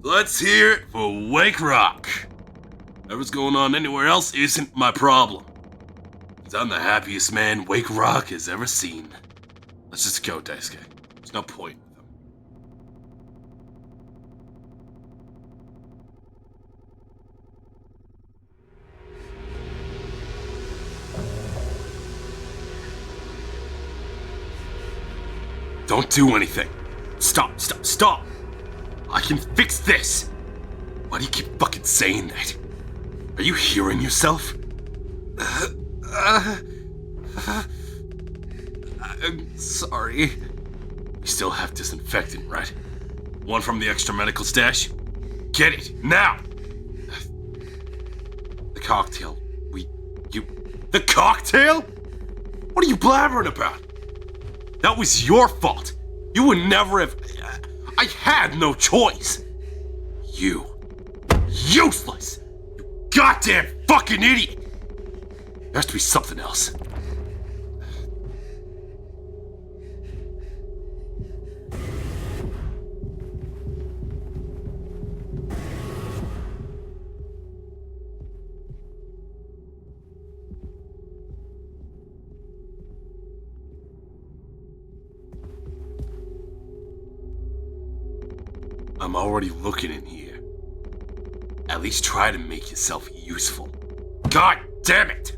Let's hear it for Wake Rock. Whatever's going on anywhere else isn't my problem. 'Cause I'm the happiest man Wake Rock has ever seen. Let's just go, Daisuke. There's no point with them. Don't do anything. Stop. I can fix this. Why do you keep fucking saying that? Are you hearing yourself? I'm sorry. You still have disinfectant, right? One from the extra medical stash? Get it, now! The cocktail. The cocktail? What are you blabbering about? That was your fault. You would never have... I had no choice. You. Useless! You goddamn fucking idiot! There has to be something else. I'm already looking in here. At least try to make yourself useful. God damn it!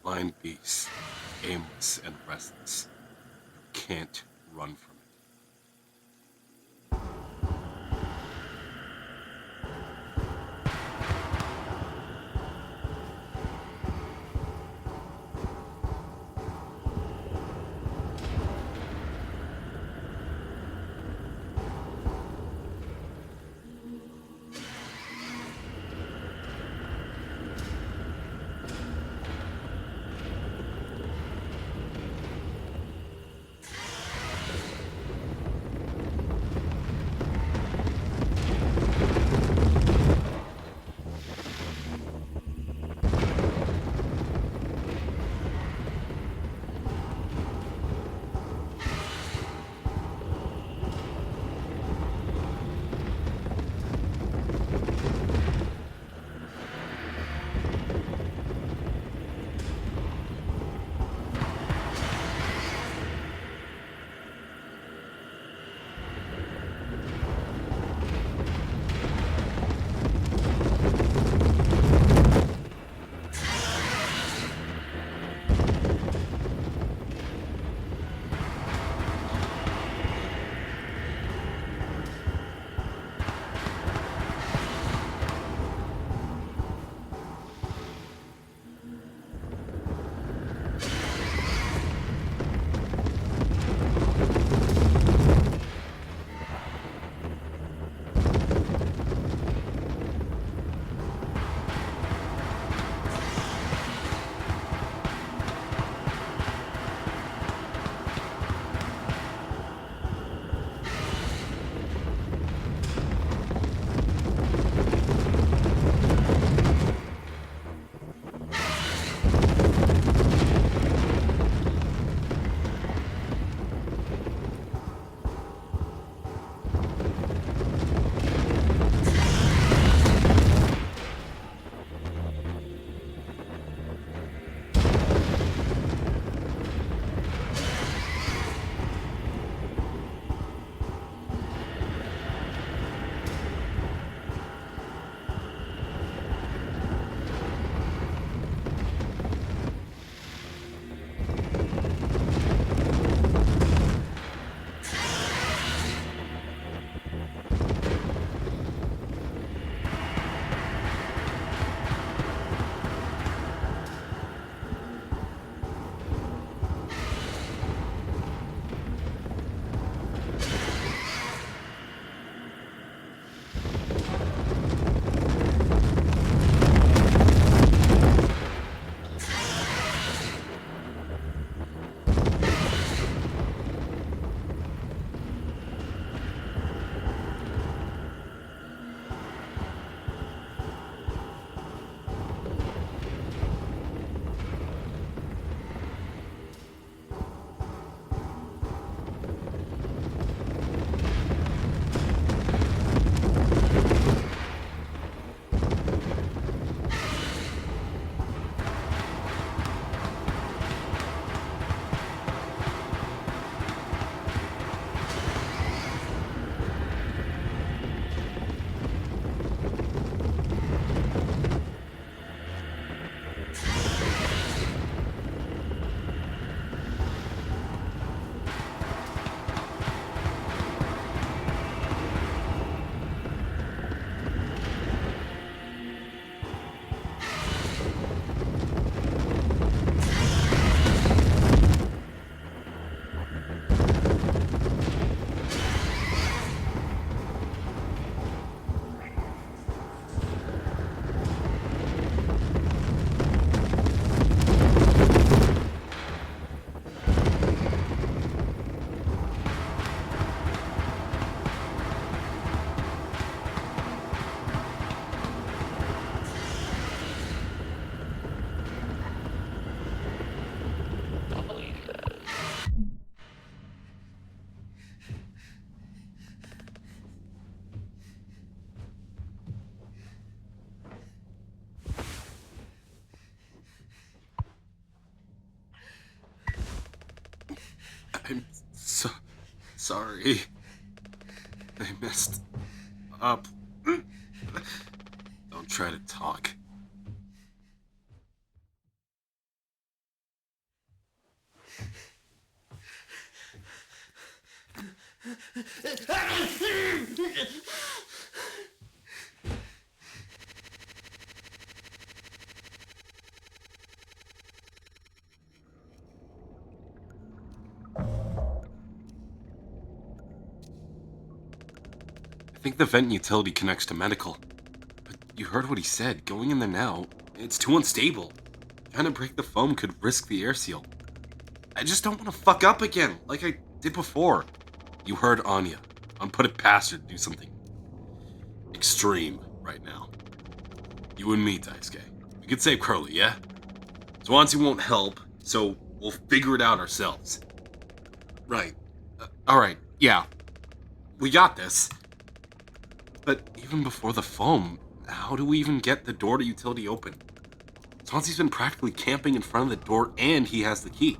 Blind beast, aimless and restless. You can't run from it. I'm so sorry. I messed up. Don't try to talk. I think the vent utility connects to medical. But you heard what he said. Going in there now, it's too unstable. Trying to break the foam could risk the air seal. I just don't want to fuck up again, like I did before. You heard Anya. I'm put it past her to do something extreme right now. You and me, Daisuke. We could save Curly, yeah? Swansea won't help, so we'll figure it out ourselves. Right. Alright, yeah. We got this. But even before the foam, how do we even get the door to utility open? Swansea's been practically camping in front of the door and he has the key.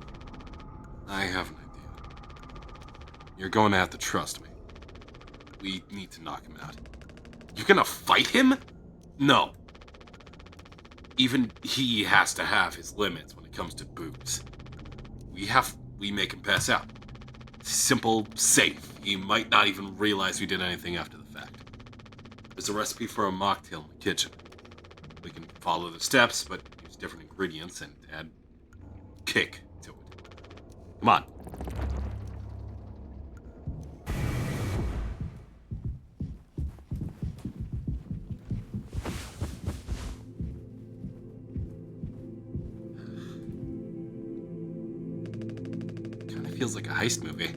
I have an idea. You're going to have to trust me. We need to knock him out. You're gonna fight him? No. Even he has to have his limits when it comes to booze. We make him pass out. Simple, safe. He might not even realize we did anything after the fact. There's a recipe for a mocktail in the kitchen. We can follow the steps, but use different ingredients and add kick to it. Come on. Kinda feels like a heist movie.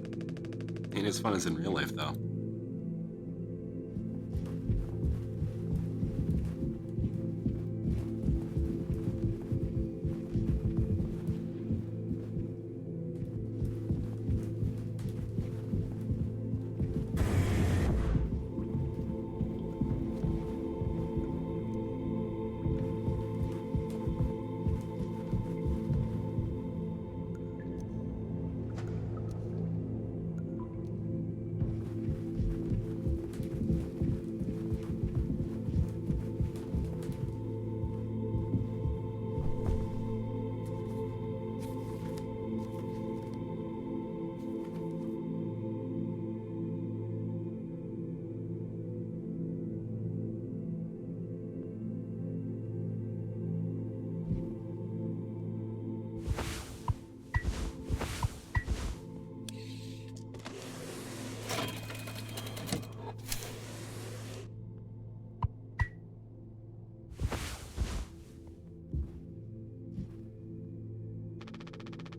Ain't as fun as in real life, though.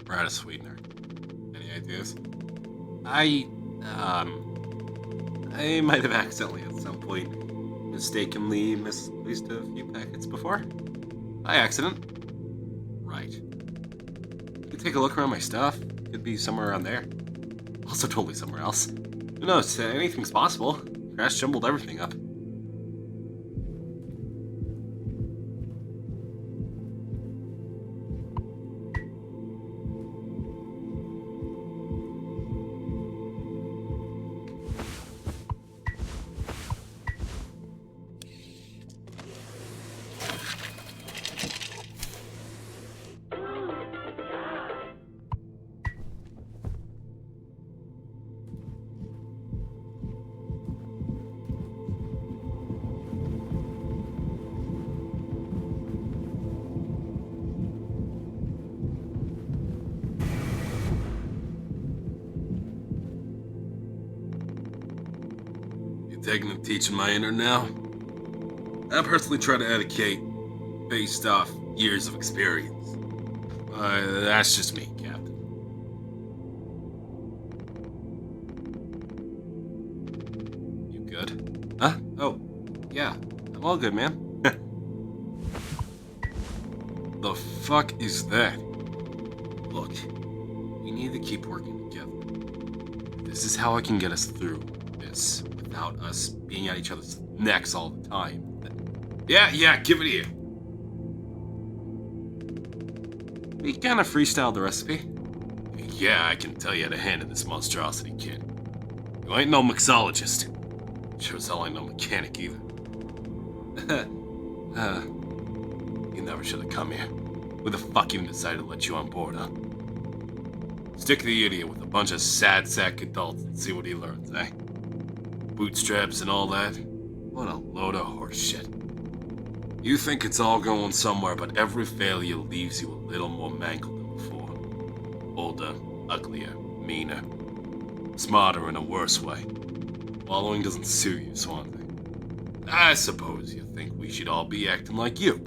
We're out of sweetener. Any ideas? I might have accidentally at some point mistakenly misplaced a few packets before. By accident. Right. You can take a look around my stuff. Could be somewhere around there. Also totally somewhere else. Who knows? Anything's possible. Crash jumbled everything up. Taking and teaching my inner now. I personally try to educate based off years of experience. That's just me, Captain. You good? Huh? Oh, yeah. I'm all good, man. The fuck is that? Look, we need to keep working together. This is how I can get us through this without us being at each other's necks all the time. Yeah, give it here. We kind of freestyled the recipe. yeah, I can tell you had a hand in this monstrosity, kid. You ain't no mixologist. Sure as hell ain't no mechanic either. You never should have come here. Who the fuck even decided to let you on board, huh? Stick the idiot with a bunch of sad sack adults and see what he learns, eh? Bootstraps and all that? What a load of horse shit. You think it's all going somewhere, but every failure leaves you a little more mangled than before. Older, uglier, meaner. Smarter in a worse way. Wallowing doesn't suit you, Swansea. I suppose you think we should all be acting like you.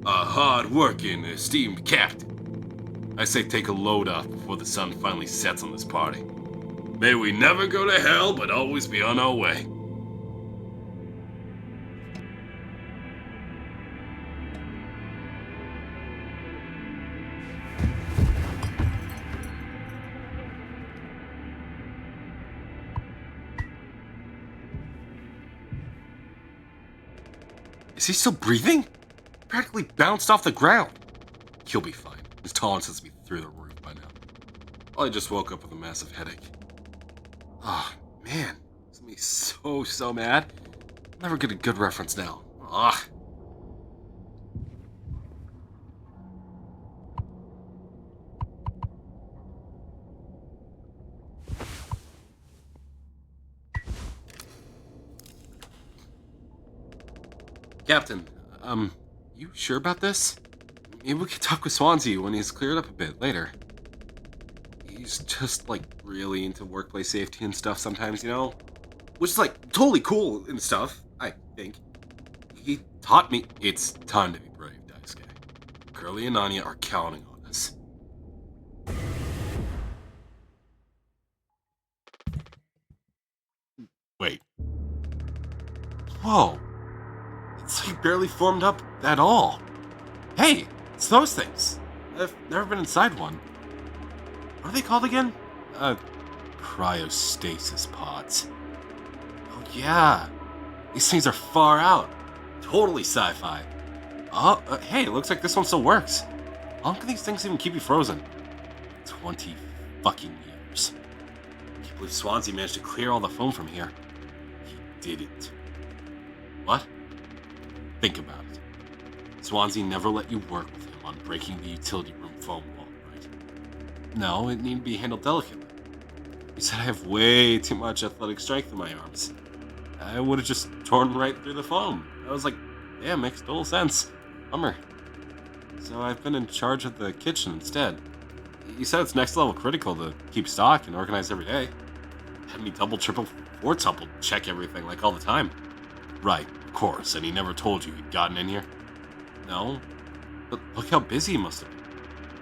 A hard-working, esteemed captain. I say take a load off before the sun finally sets on this party. May we never go to hell, but always be on our way. Is he still breathing? Practically bounced off the ground. He'll be fine. His tolerance has to be through the roof by now. I just woke up with a massive headache. Ah, man. This makes me so mad. I'll never get a good reference now. Ah. Captain, you sure about this? Maybe we could talk with Swansea when he's cleared up a bit later. He's just, like, really into workplace safety and stuff sometimes, you know? Which is, like, totally cool and stuff, I think. He taught me it's time to be brave, Daisuke. Curly and Anya are counting on us. Wait. Whoa. It's like barely formed up at all. Hey, it's those things. I've never been inside one. What are they called again? Cryostasis pods. Oh yeah. These things are far out. Totally sci-fi. Oh, hey, it looks like this one still works. How long can these things even keep you frozen? 20 fucking years. I can't believe Swansea managed to clear all the foam from here. He didn't. What? Think about it. Swansea never let you work with him on breaking the utility room foam wall, right? No, it needed to be handled delicately. He said I have way too much athletic strength in my arms. I would have just torn right through the foam. I was like, yeah, makes total sense. Bummer. So I've been in charge of the kitchen instead. He said it's next level critical to keep stock and organize every day. Had me double, triple, quadruple check everything like all the time. Right, of course, and he never told you he'd gotten in here? No, but look how busy he must have been.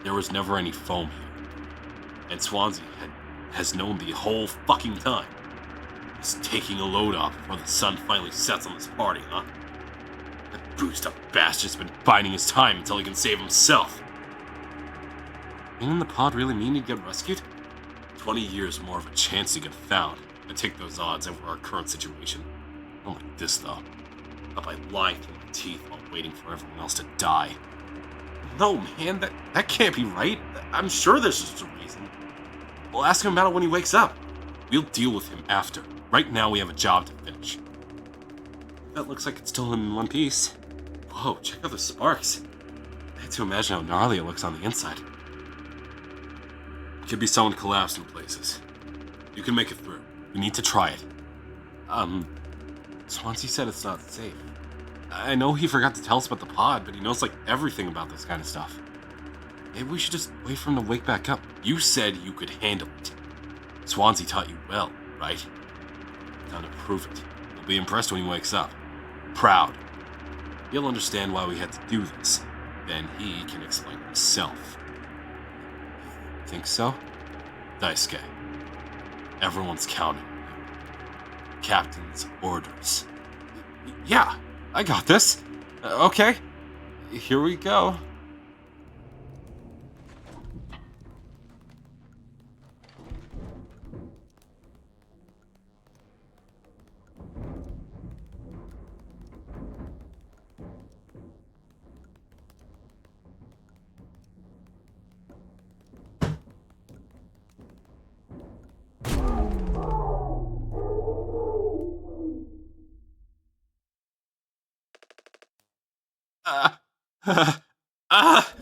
There was never any foam here. And Swansea has known the whole fucking time. He's taking a load off before the sun finally sets on this party, huh? That bruised up bastard's been biding his time until he can save himself. Being in the pod really mean he'd get rescued? 20 years more of a chance to get found. I take those odds over our current situation. Not like this, though. Not by lying through my teeth while waiting for everyone else to die. No, man, that can't be right. I'm sure there's just a reason. We'll ask him about it when he wakes up. We'll deal with him after. Right now, we have a job to finish. That looks like it's still in one piece. Whoa, check out the sparks. I had to imagine how gnarly it looks on the inside. Could be someone collapsed in places. You can make it through. We need to try it. Swansea said it's not safe. I know he forgot to tell us about the pod, but he knows like everything about this kind of stuff. Maybe we should just wait for him to wake back up. You said you could handle it. Swansea taught you well, right? Time to prove it. You'll be impressed when he wakes up. Proud. He'll understand why we had to do this. Then he can explain himself. Think so? Daisuke. Everyone's counting. Captain's orders. Yeah, I got this. Okay, here we go. Ah! Ah!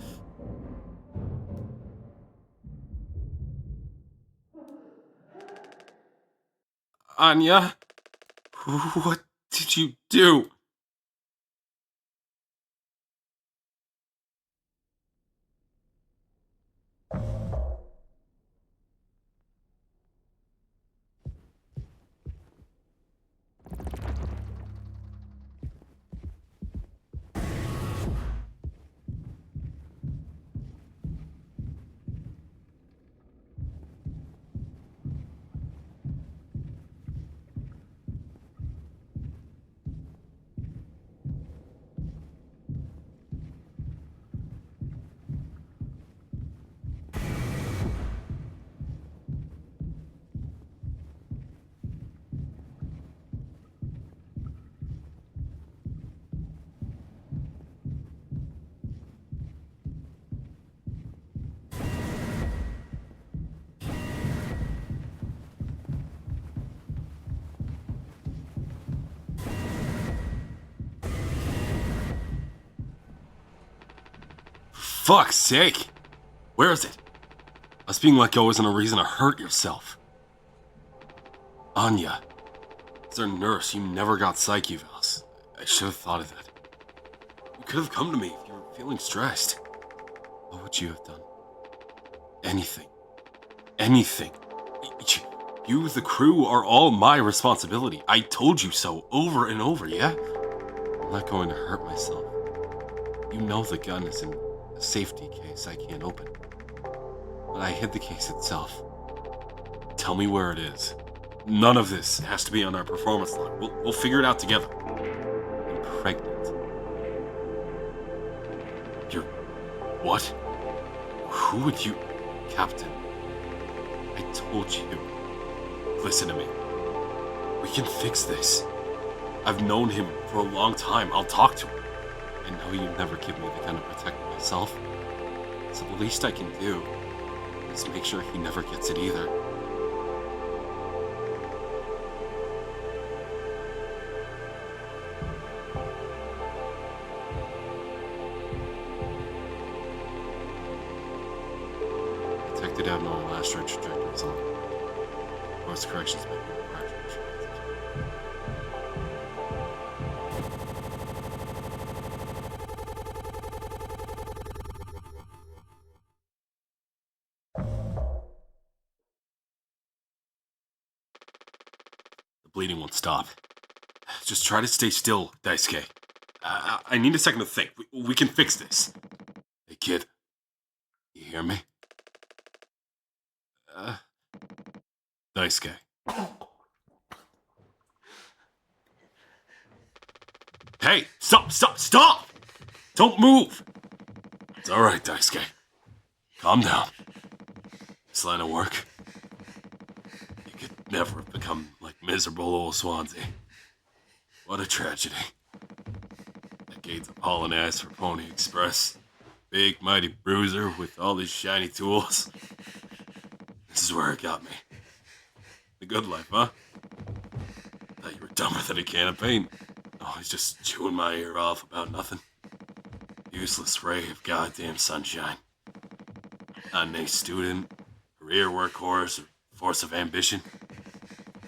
Anya? What did you do? Fuck's sake! Where is it? Us being let go isn't a reason to hurt yourself. Anya, as our nurse, you never got psych evals. I should have thought of that. You could have come to me if you were feeling stressed. What would you have done? Anything. Anything. You, the crew, are all my responsibility. I told you so over and over, yeah? I'm not going to hurt myself. You know the gun is in a safety case I can't open. But I hid the case itself. Tell me where it is. None of this has to be on our performance log. We'll figure it out together. I'm pregnant. You're... what? Who would you... Captain, I told you. Listen to me. We can fix this. I've known him for a long time. I'll talk to him. I know you never give me the gun to protect myself. So the least I can do is make sure he never gets it either. Detected abnormal asteroid trajectories on course corrections may be required. The bleeding won't stop. Just try to stay still, Daisuke. I need a second to think. We can fix this. Hey, kid. You hear me? Daisuke. Hey, stop! Don't move! It's alright, Daisuke. Calm down. This line of work, you could never have become like miserable old Swansea. What a tragedy. Decades of hauling ass for Pony Express. Big, mighty bruiser with all these shiny tools. This is where it got me. The good life, huh? Thought you were dumber than a can of paint. Always just chewing my ear off about nothing. Useless ray of goddamn sunshine. Not an A student, career workhorse, or force of ambition.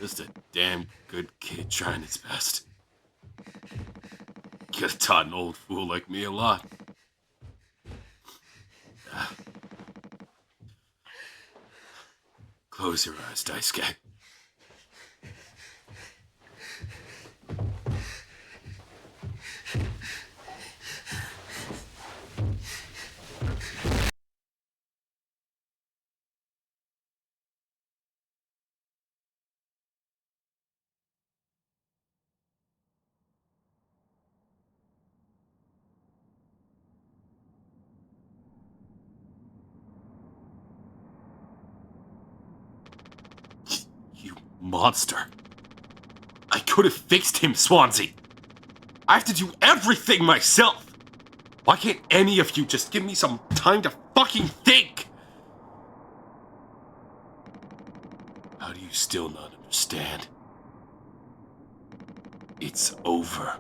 Just a damn good kid trying his best. Could have taught an old fool like me a lot. Close your eyes, Daisuke. You monster. I could have fixed him, Swansea. I have to do everything myself. Why can't any of you just give me some time to fucking think? How do you still not understand? It's over.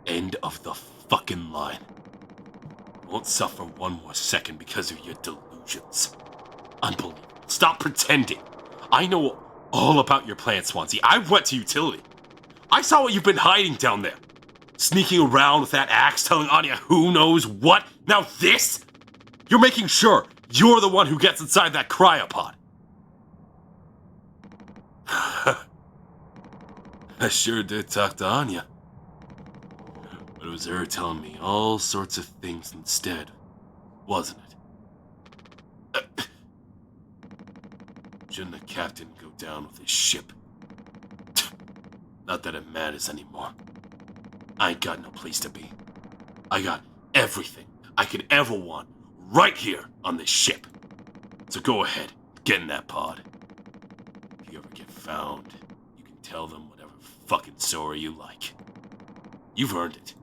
End of the fucking line. I won't suffer one more second because of your delusions. Unbelievable. Stop pretending. I know all about your plan, Swansea. I went to utility. I saw what you've been hiding down there. Sneaking around with that axe, telling Anya who knows what. Now this? You're making sure you're the one who gets inside that cryopod. I sure did talk to Anya. But it was her telling me all sorts of things instead, wasn't it? Shouldn't the captain go down with his ship? Not that it matters anymore. I ain't got no place to be. I got everything I could ever want right here on this ship. So go ahead, get in that pod. If you ever get found, you can tell them whatever fucking story you like. You've earned it.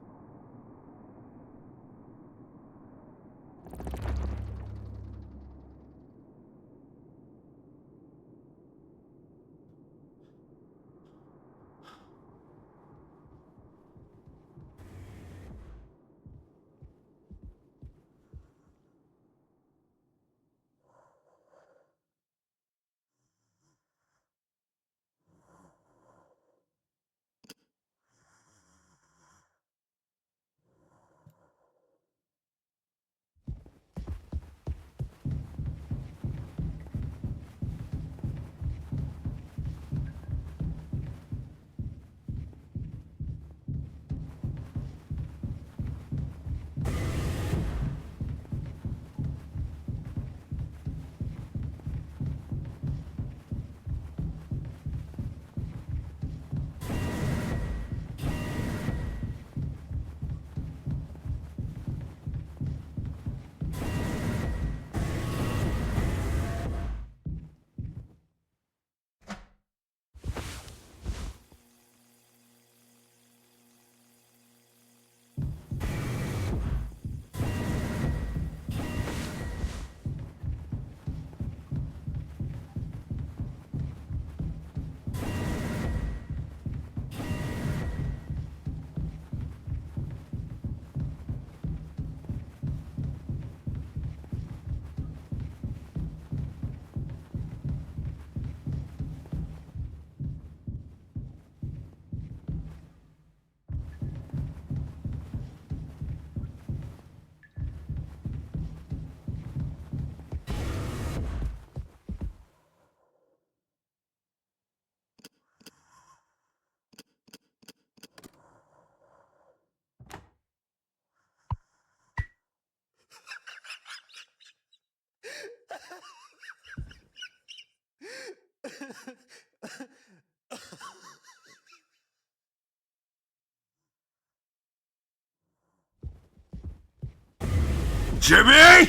Jimmy!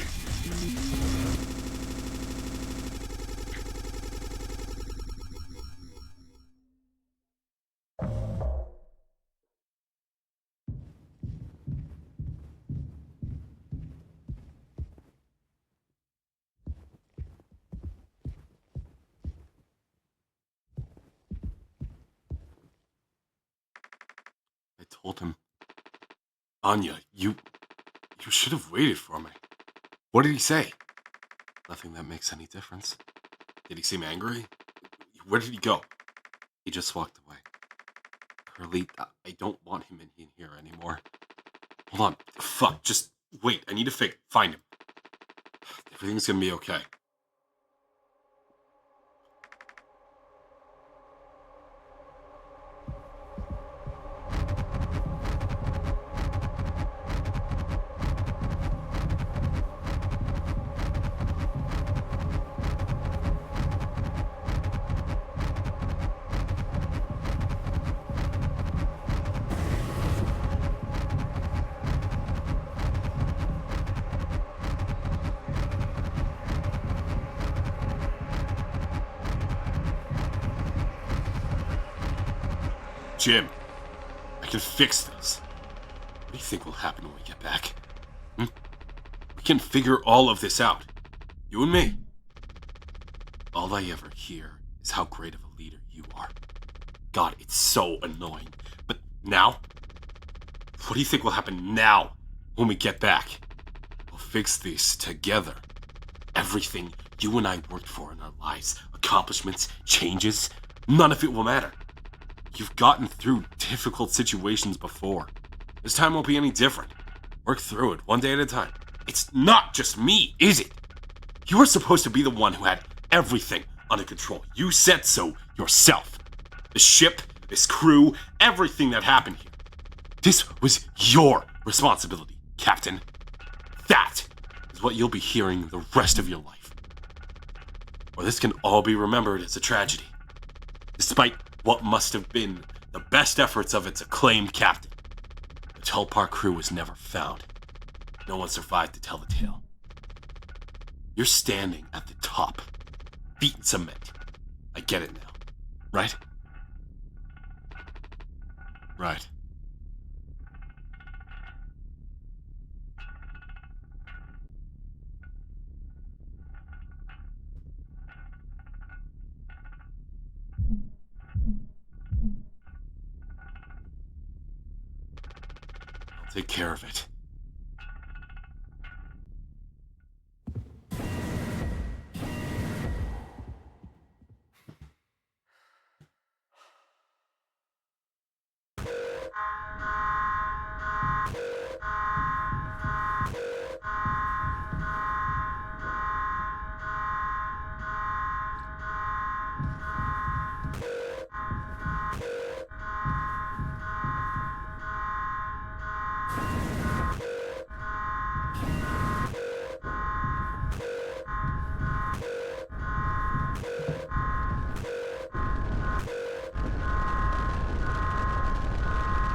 I told him, Anya, you should have waited for me. What did he say? Nothing that makes any difference. Did he seem angry? Where did he go? He just walked away. Curly, I don't want him in here anymore. Hold on. Fuck, just wait. I need to find him. Everything's gonna be okay. Jim, I can fix this. What do you think will happen when we get back? We can figure all of this out. You and me. All I ever hear is how great of a leader you are. God, it's so annoying. But now, What do you think will happen now when we get back? We'll fix this together. Everything you and I worked for in our lives, accomplishments, changes, none of it will matter. You've gotten through difficult situations before. This time won't be any different. Work through it one day at a time. It's not just me, is it? You were supposed to be the one who had everything under control. You said so yourself. The ship, this crew, everything that happened here. This was your responsibility, Captain. That is what you'll be hearing the rest of your life. Or this can all be remembered as a tragedy. Despite what must have been the best efforts of its acclaimed captain, the Tulpar crew was never found. No one survived to tell the tale. You're standing at the top, feet in cement. I get it now, right? Right. I'll take care of it.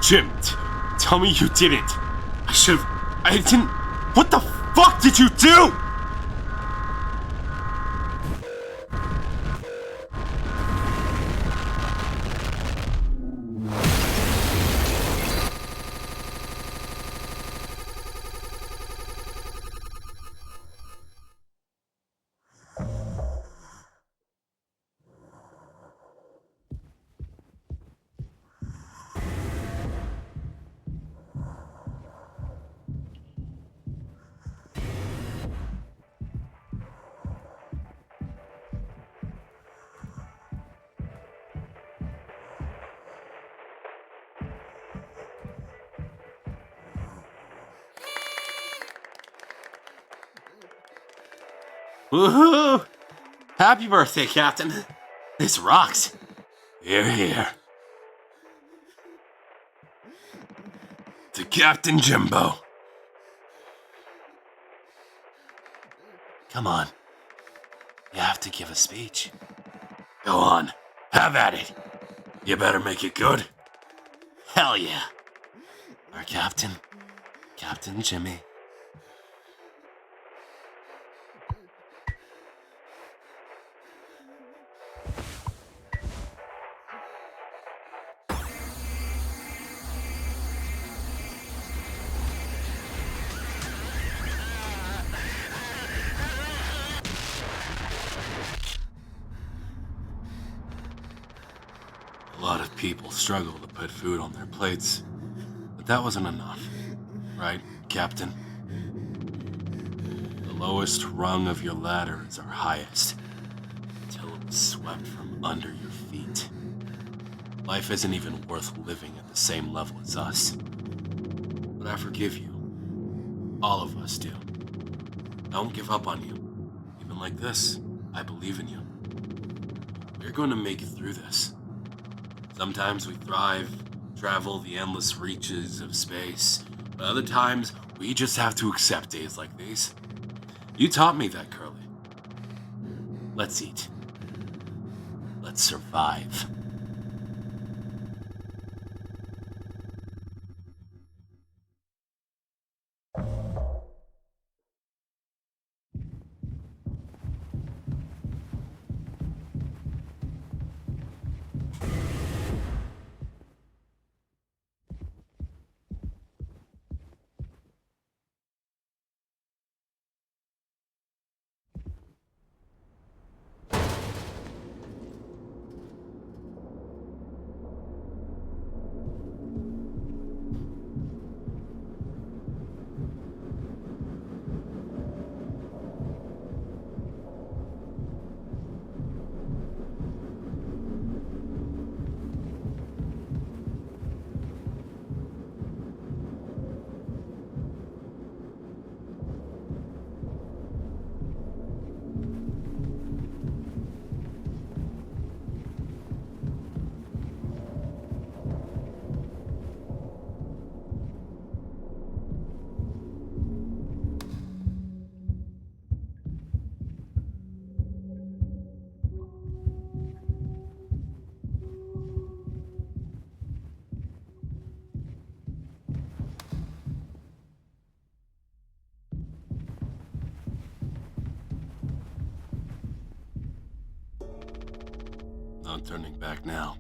Jim, tell me you didn't. I didn't. What the fuck did you do? Woohoo! Happy birthday, Captain. This rocks. Here, here. To Captain Jimbo. Come on. You have to give a speech. Go on. Have at it. You better make it good. Hell yeah. Our captain, Captain Jimmy. A lot of people struggle to put food on their plates, but that wasn't enough, right, Captain? The lowest rung of your ladder is our highest, until it was swept from under your feet. Life isn't even worth living at the same level as us. But I forgive you. All of us do. I won't give up on you. Even like this, I believe in you. We're going to make it through this. Sometimes we thrive, travel the endless reaches of space, but other times we just have to accept days like these. You taught me that, Curly. Let's eat. Let's survive. not turning back now.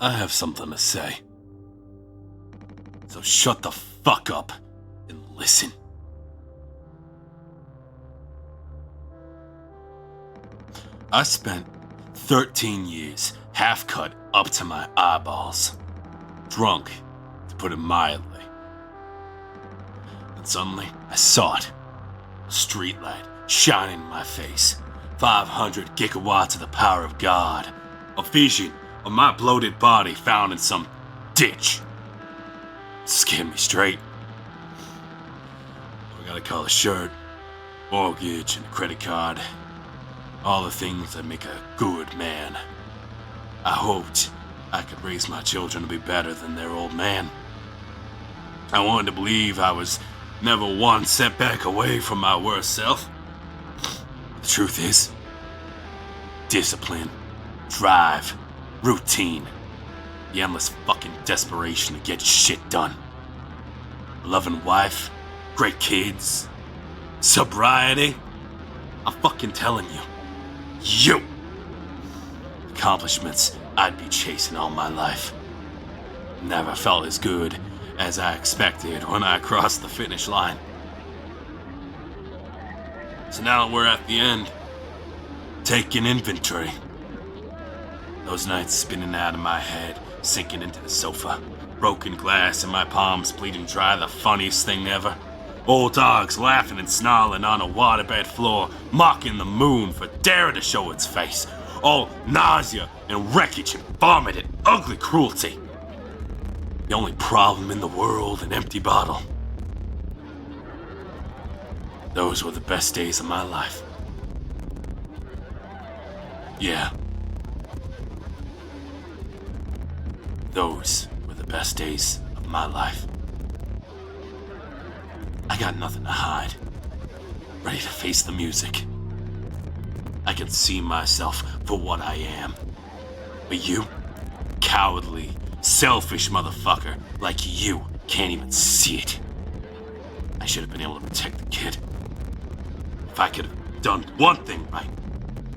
I have something to say. So shut the fuck up and listen. I spent 13 years half-cut up to my eyeballs. Drunk, to put it mildly. And suddenly, I saw it. A streetlight shining in my face. 500 gigawatts of the power of God. A vision of my bloated body found in some ditch. It scared me straight. I gotta call a shirt, mortgage, and a credit card. All the things that make a good man. I hoped I could raise my children to be better than their old man. I wanted to believe I was never one setback away from my worst self. The truth is, discipline, drive, routine, the endless fucking desperation to get shit done. A loving wife, great kids, sobriety. I'm fucking telling you. Accomplishments I'd be chasing all my life. Never felt as good as I expected when I crossed the finish line. So now that we're at the end, taking inventory. Those nights spinning out of my head, sinking into the sofa. Broken glass in my palms bleeding dry, the funniest thing ever. Old dogs laughing and snarling on a waterbed floor, mocking the moon for daring to show its face. All nausea and wreckage and vomit and ugly cruelty. The only problem in the world, an empty bottle. Those were the best days of my life. Yeah. Those were the best days of my life. I got nothing to hide. Ready to face the music. I can see myself for what I am. But you, cowardly, selfish motherfucker like you, can't even see it. I should have been able to protect the kid. If I could have done one thing right,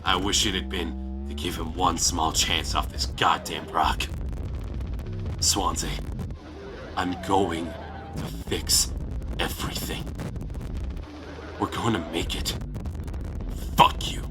I wish it had been to give him one small chance off this goddamn rock. Swansea, I'm going to fix everything. We're going to make it. Fuck you.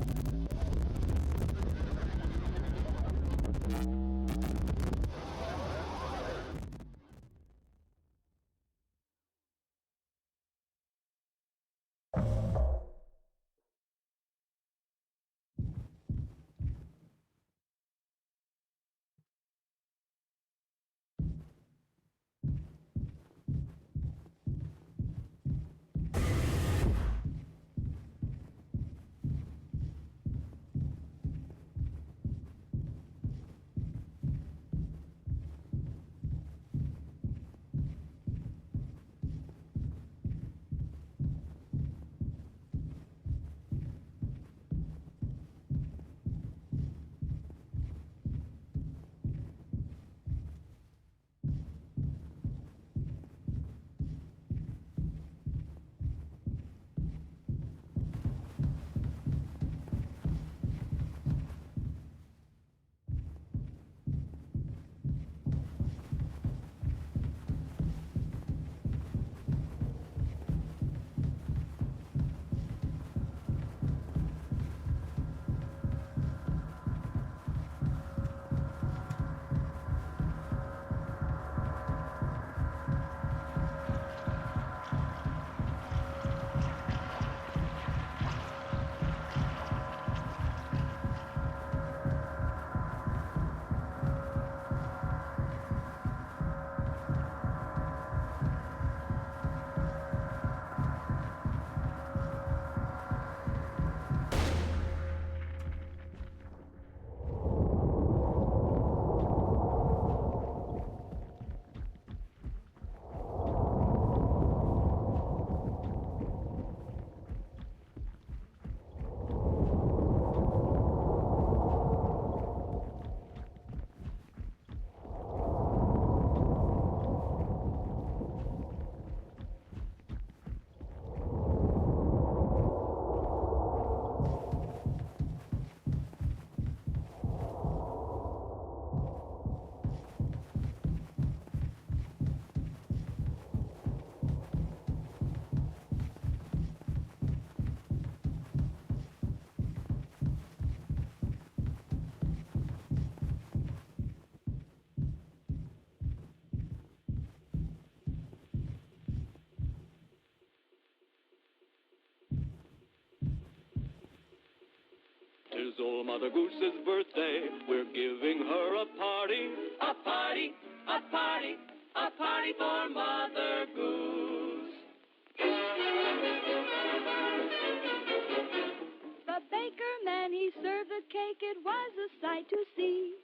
old Mother Goose's birthday. We're giving her a party. A party, a party, a party for Mother Goose. The baker man, he served the cake. It was a sight to see.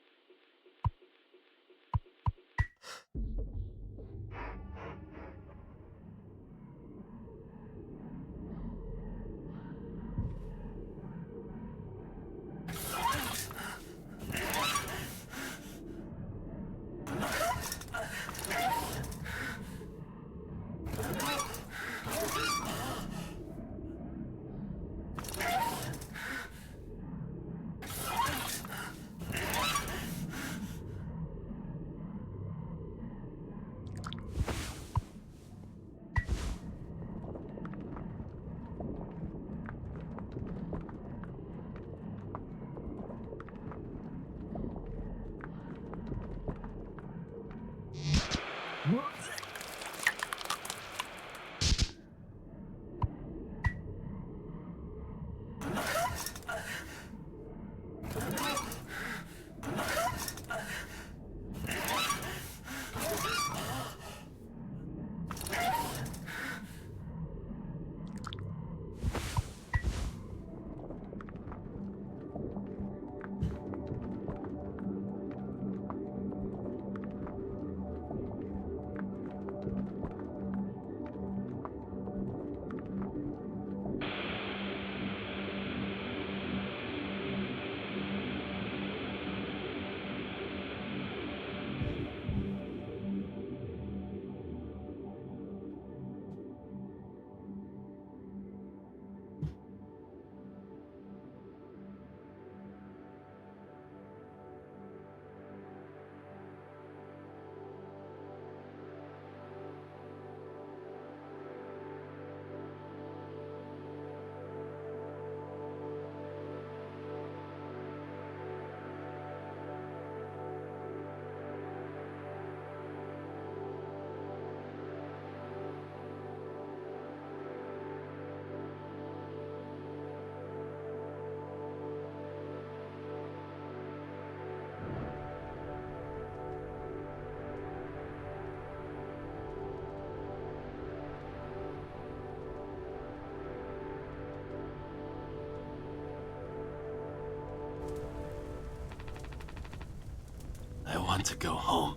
I want to go home.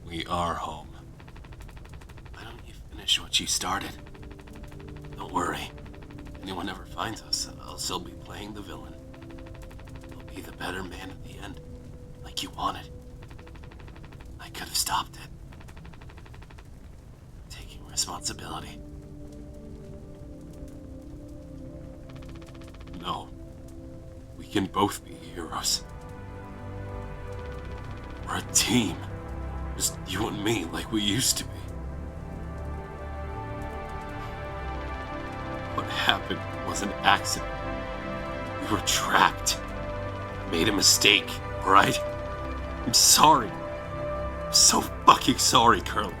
We are home. Why don't you finish what you started? Don't worry. If anyone ever finds us, I'll still be playing the villain. I'll be the better man at the end, like you wanted. I could have stopped it. Taking responsibility. No. We can both be heroes. We're a team. Just you and me like we used to be. What happened was an accident. We were trapped. Made a mistake, right? I'm sorry. I'm so fucking sorry, Curly.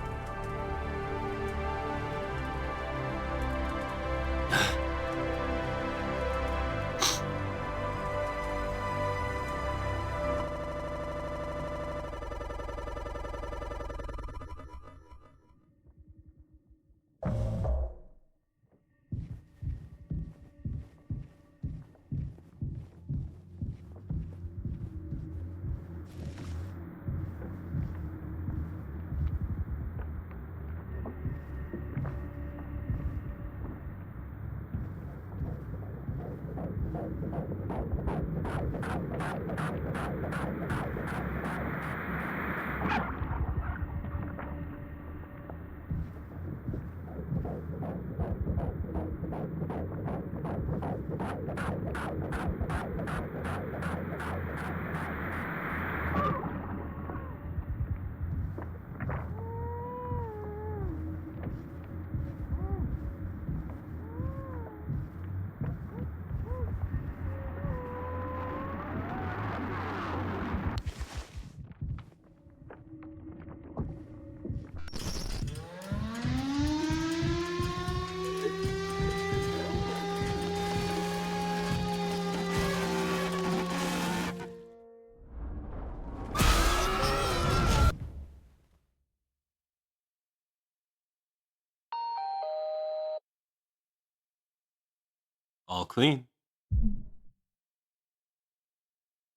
All clean.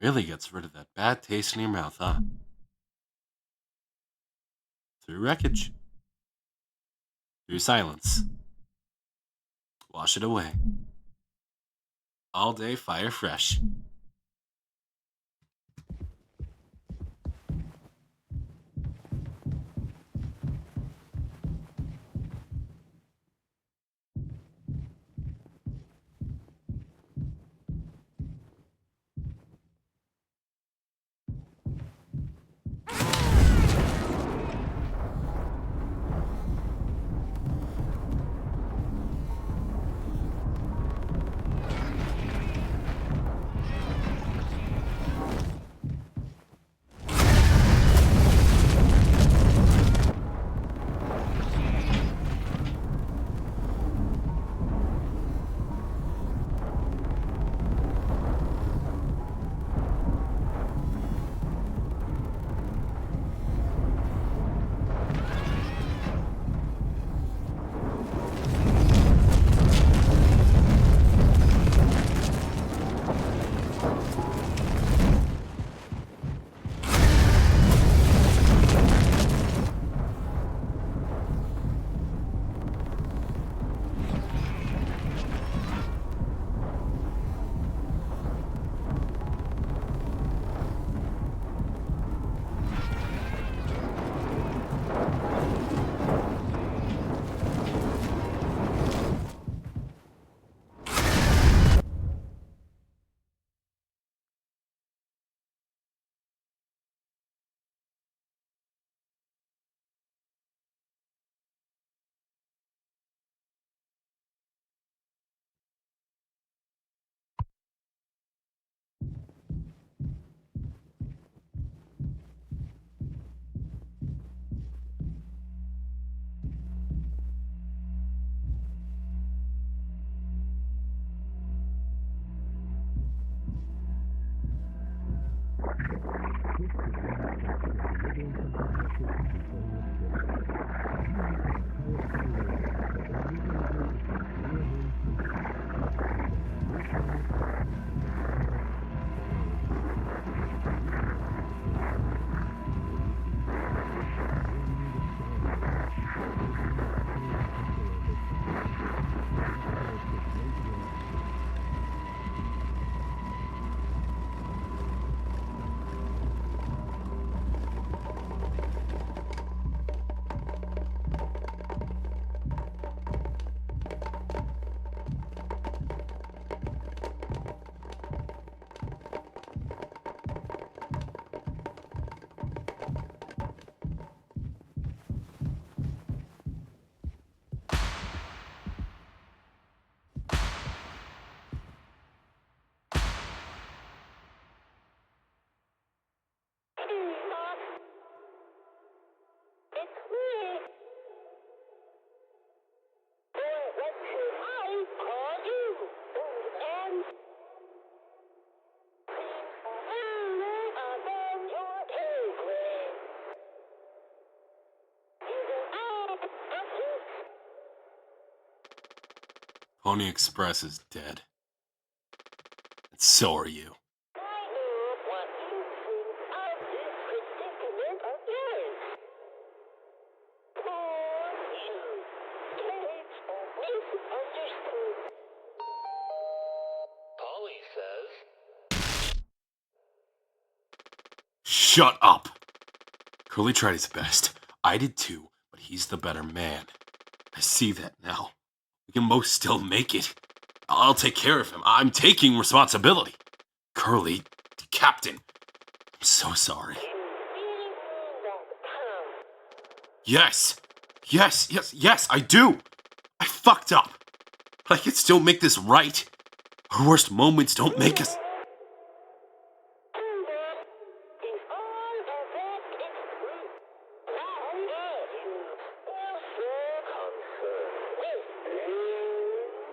Really gets rid of that bad taste in your mouth, huh? Through wreckage. Through silence. Wash it away. All day fire fresh. It's me. Or what should I call you? And above your pay grade. Pony Express is dead. And so are you. I know what you think of this predicament of yours. Poor you. It's misunderstood. Polly says, Shut up! Curly tried his best. I did too, but he's the better man. I see that now. We can both still make it. I'll take care of him. I'm taking responsibility. Curly, Captain, I'm so sorry. You really mean that, Tom? Yes, I do. I fucked up. But I can still make this right. Our worst moments don't make us. And that is all of that is true. Now you will feel concerned with me.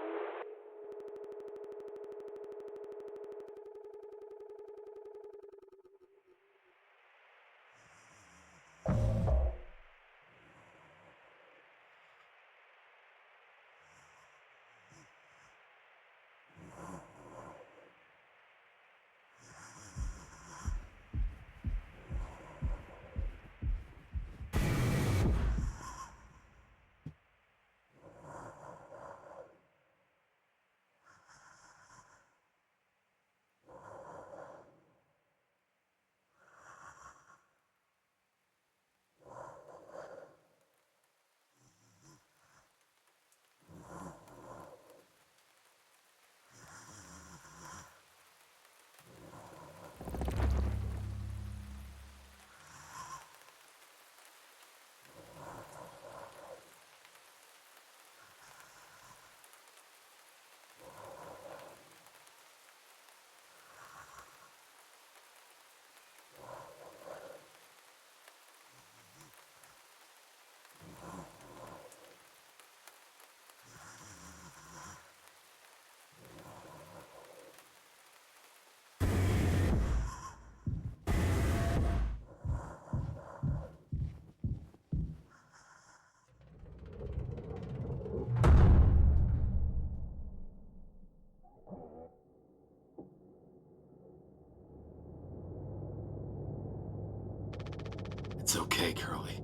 It's okay, Curly.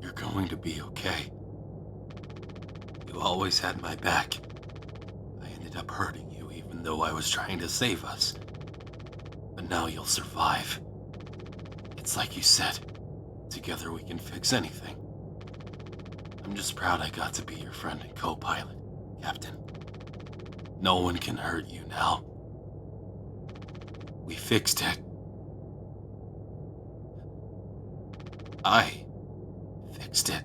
You're going to be okay. You always had my back. I ended up hurting you even though I was trying to save us. But now you'll survive. It's like you said, together we can fix anything. I'm just proud I got to be your friend and co-pilot, Captain. No one can hurt you now. We fixed it. I fixed it.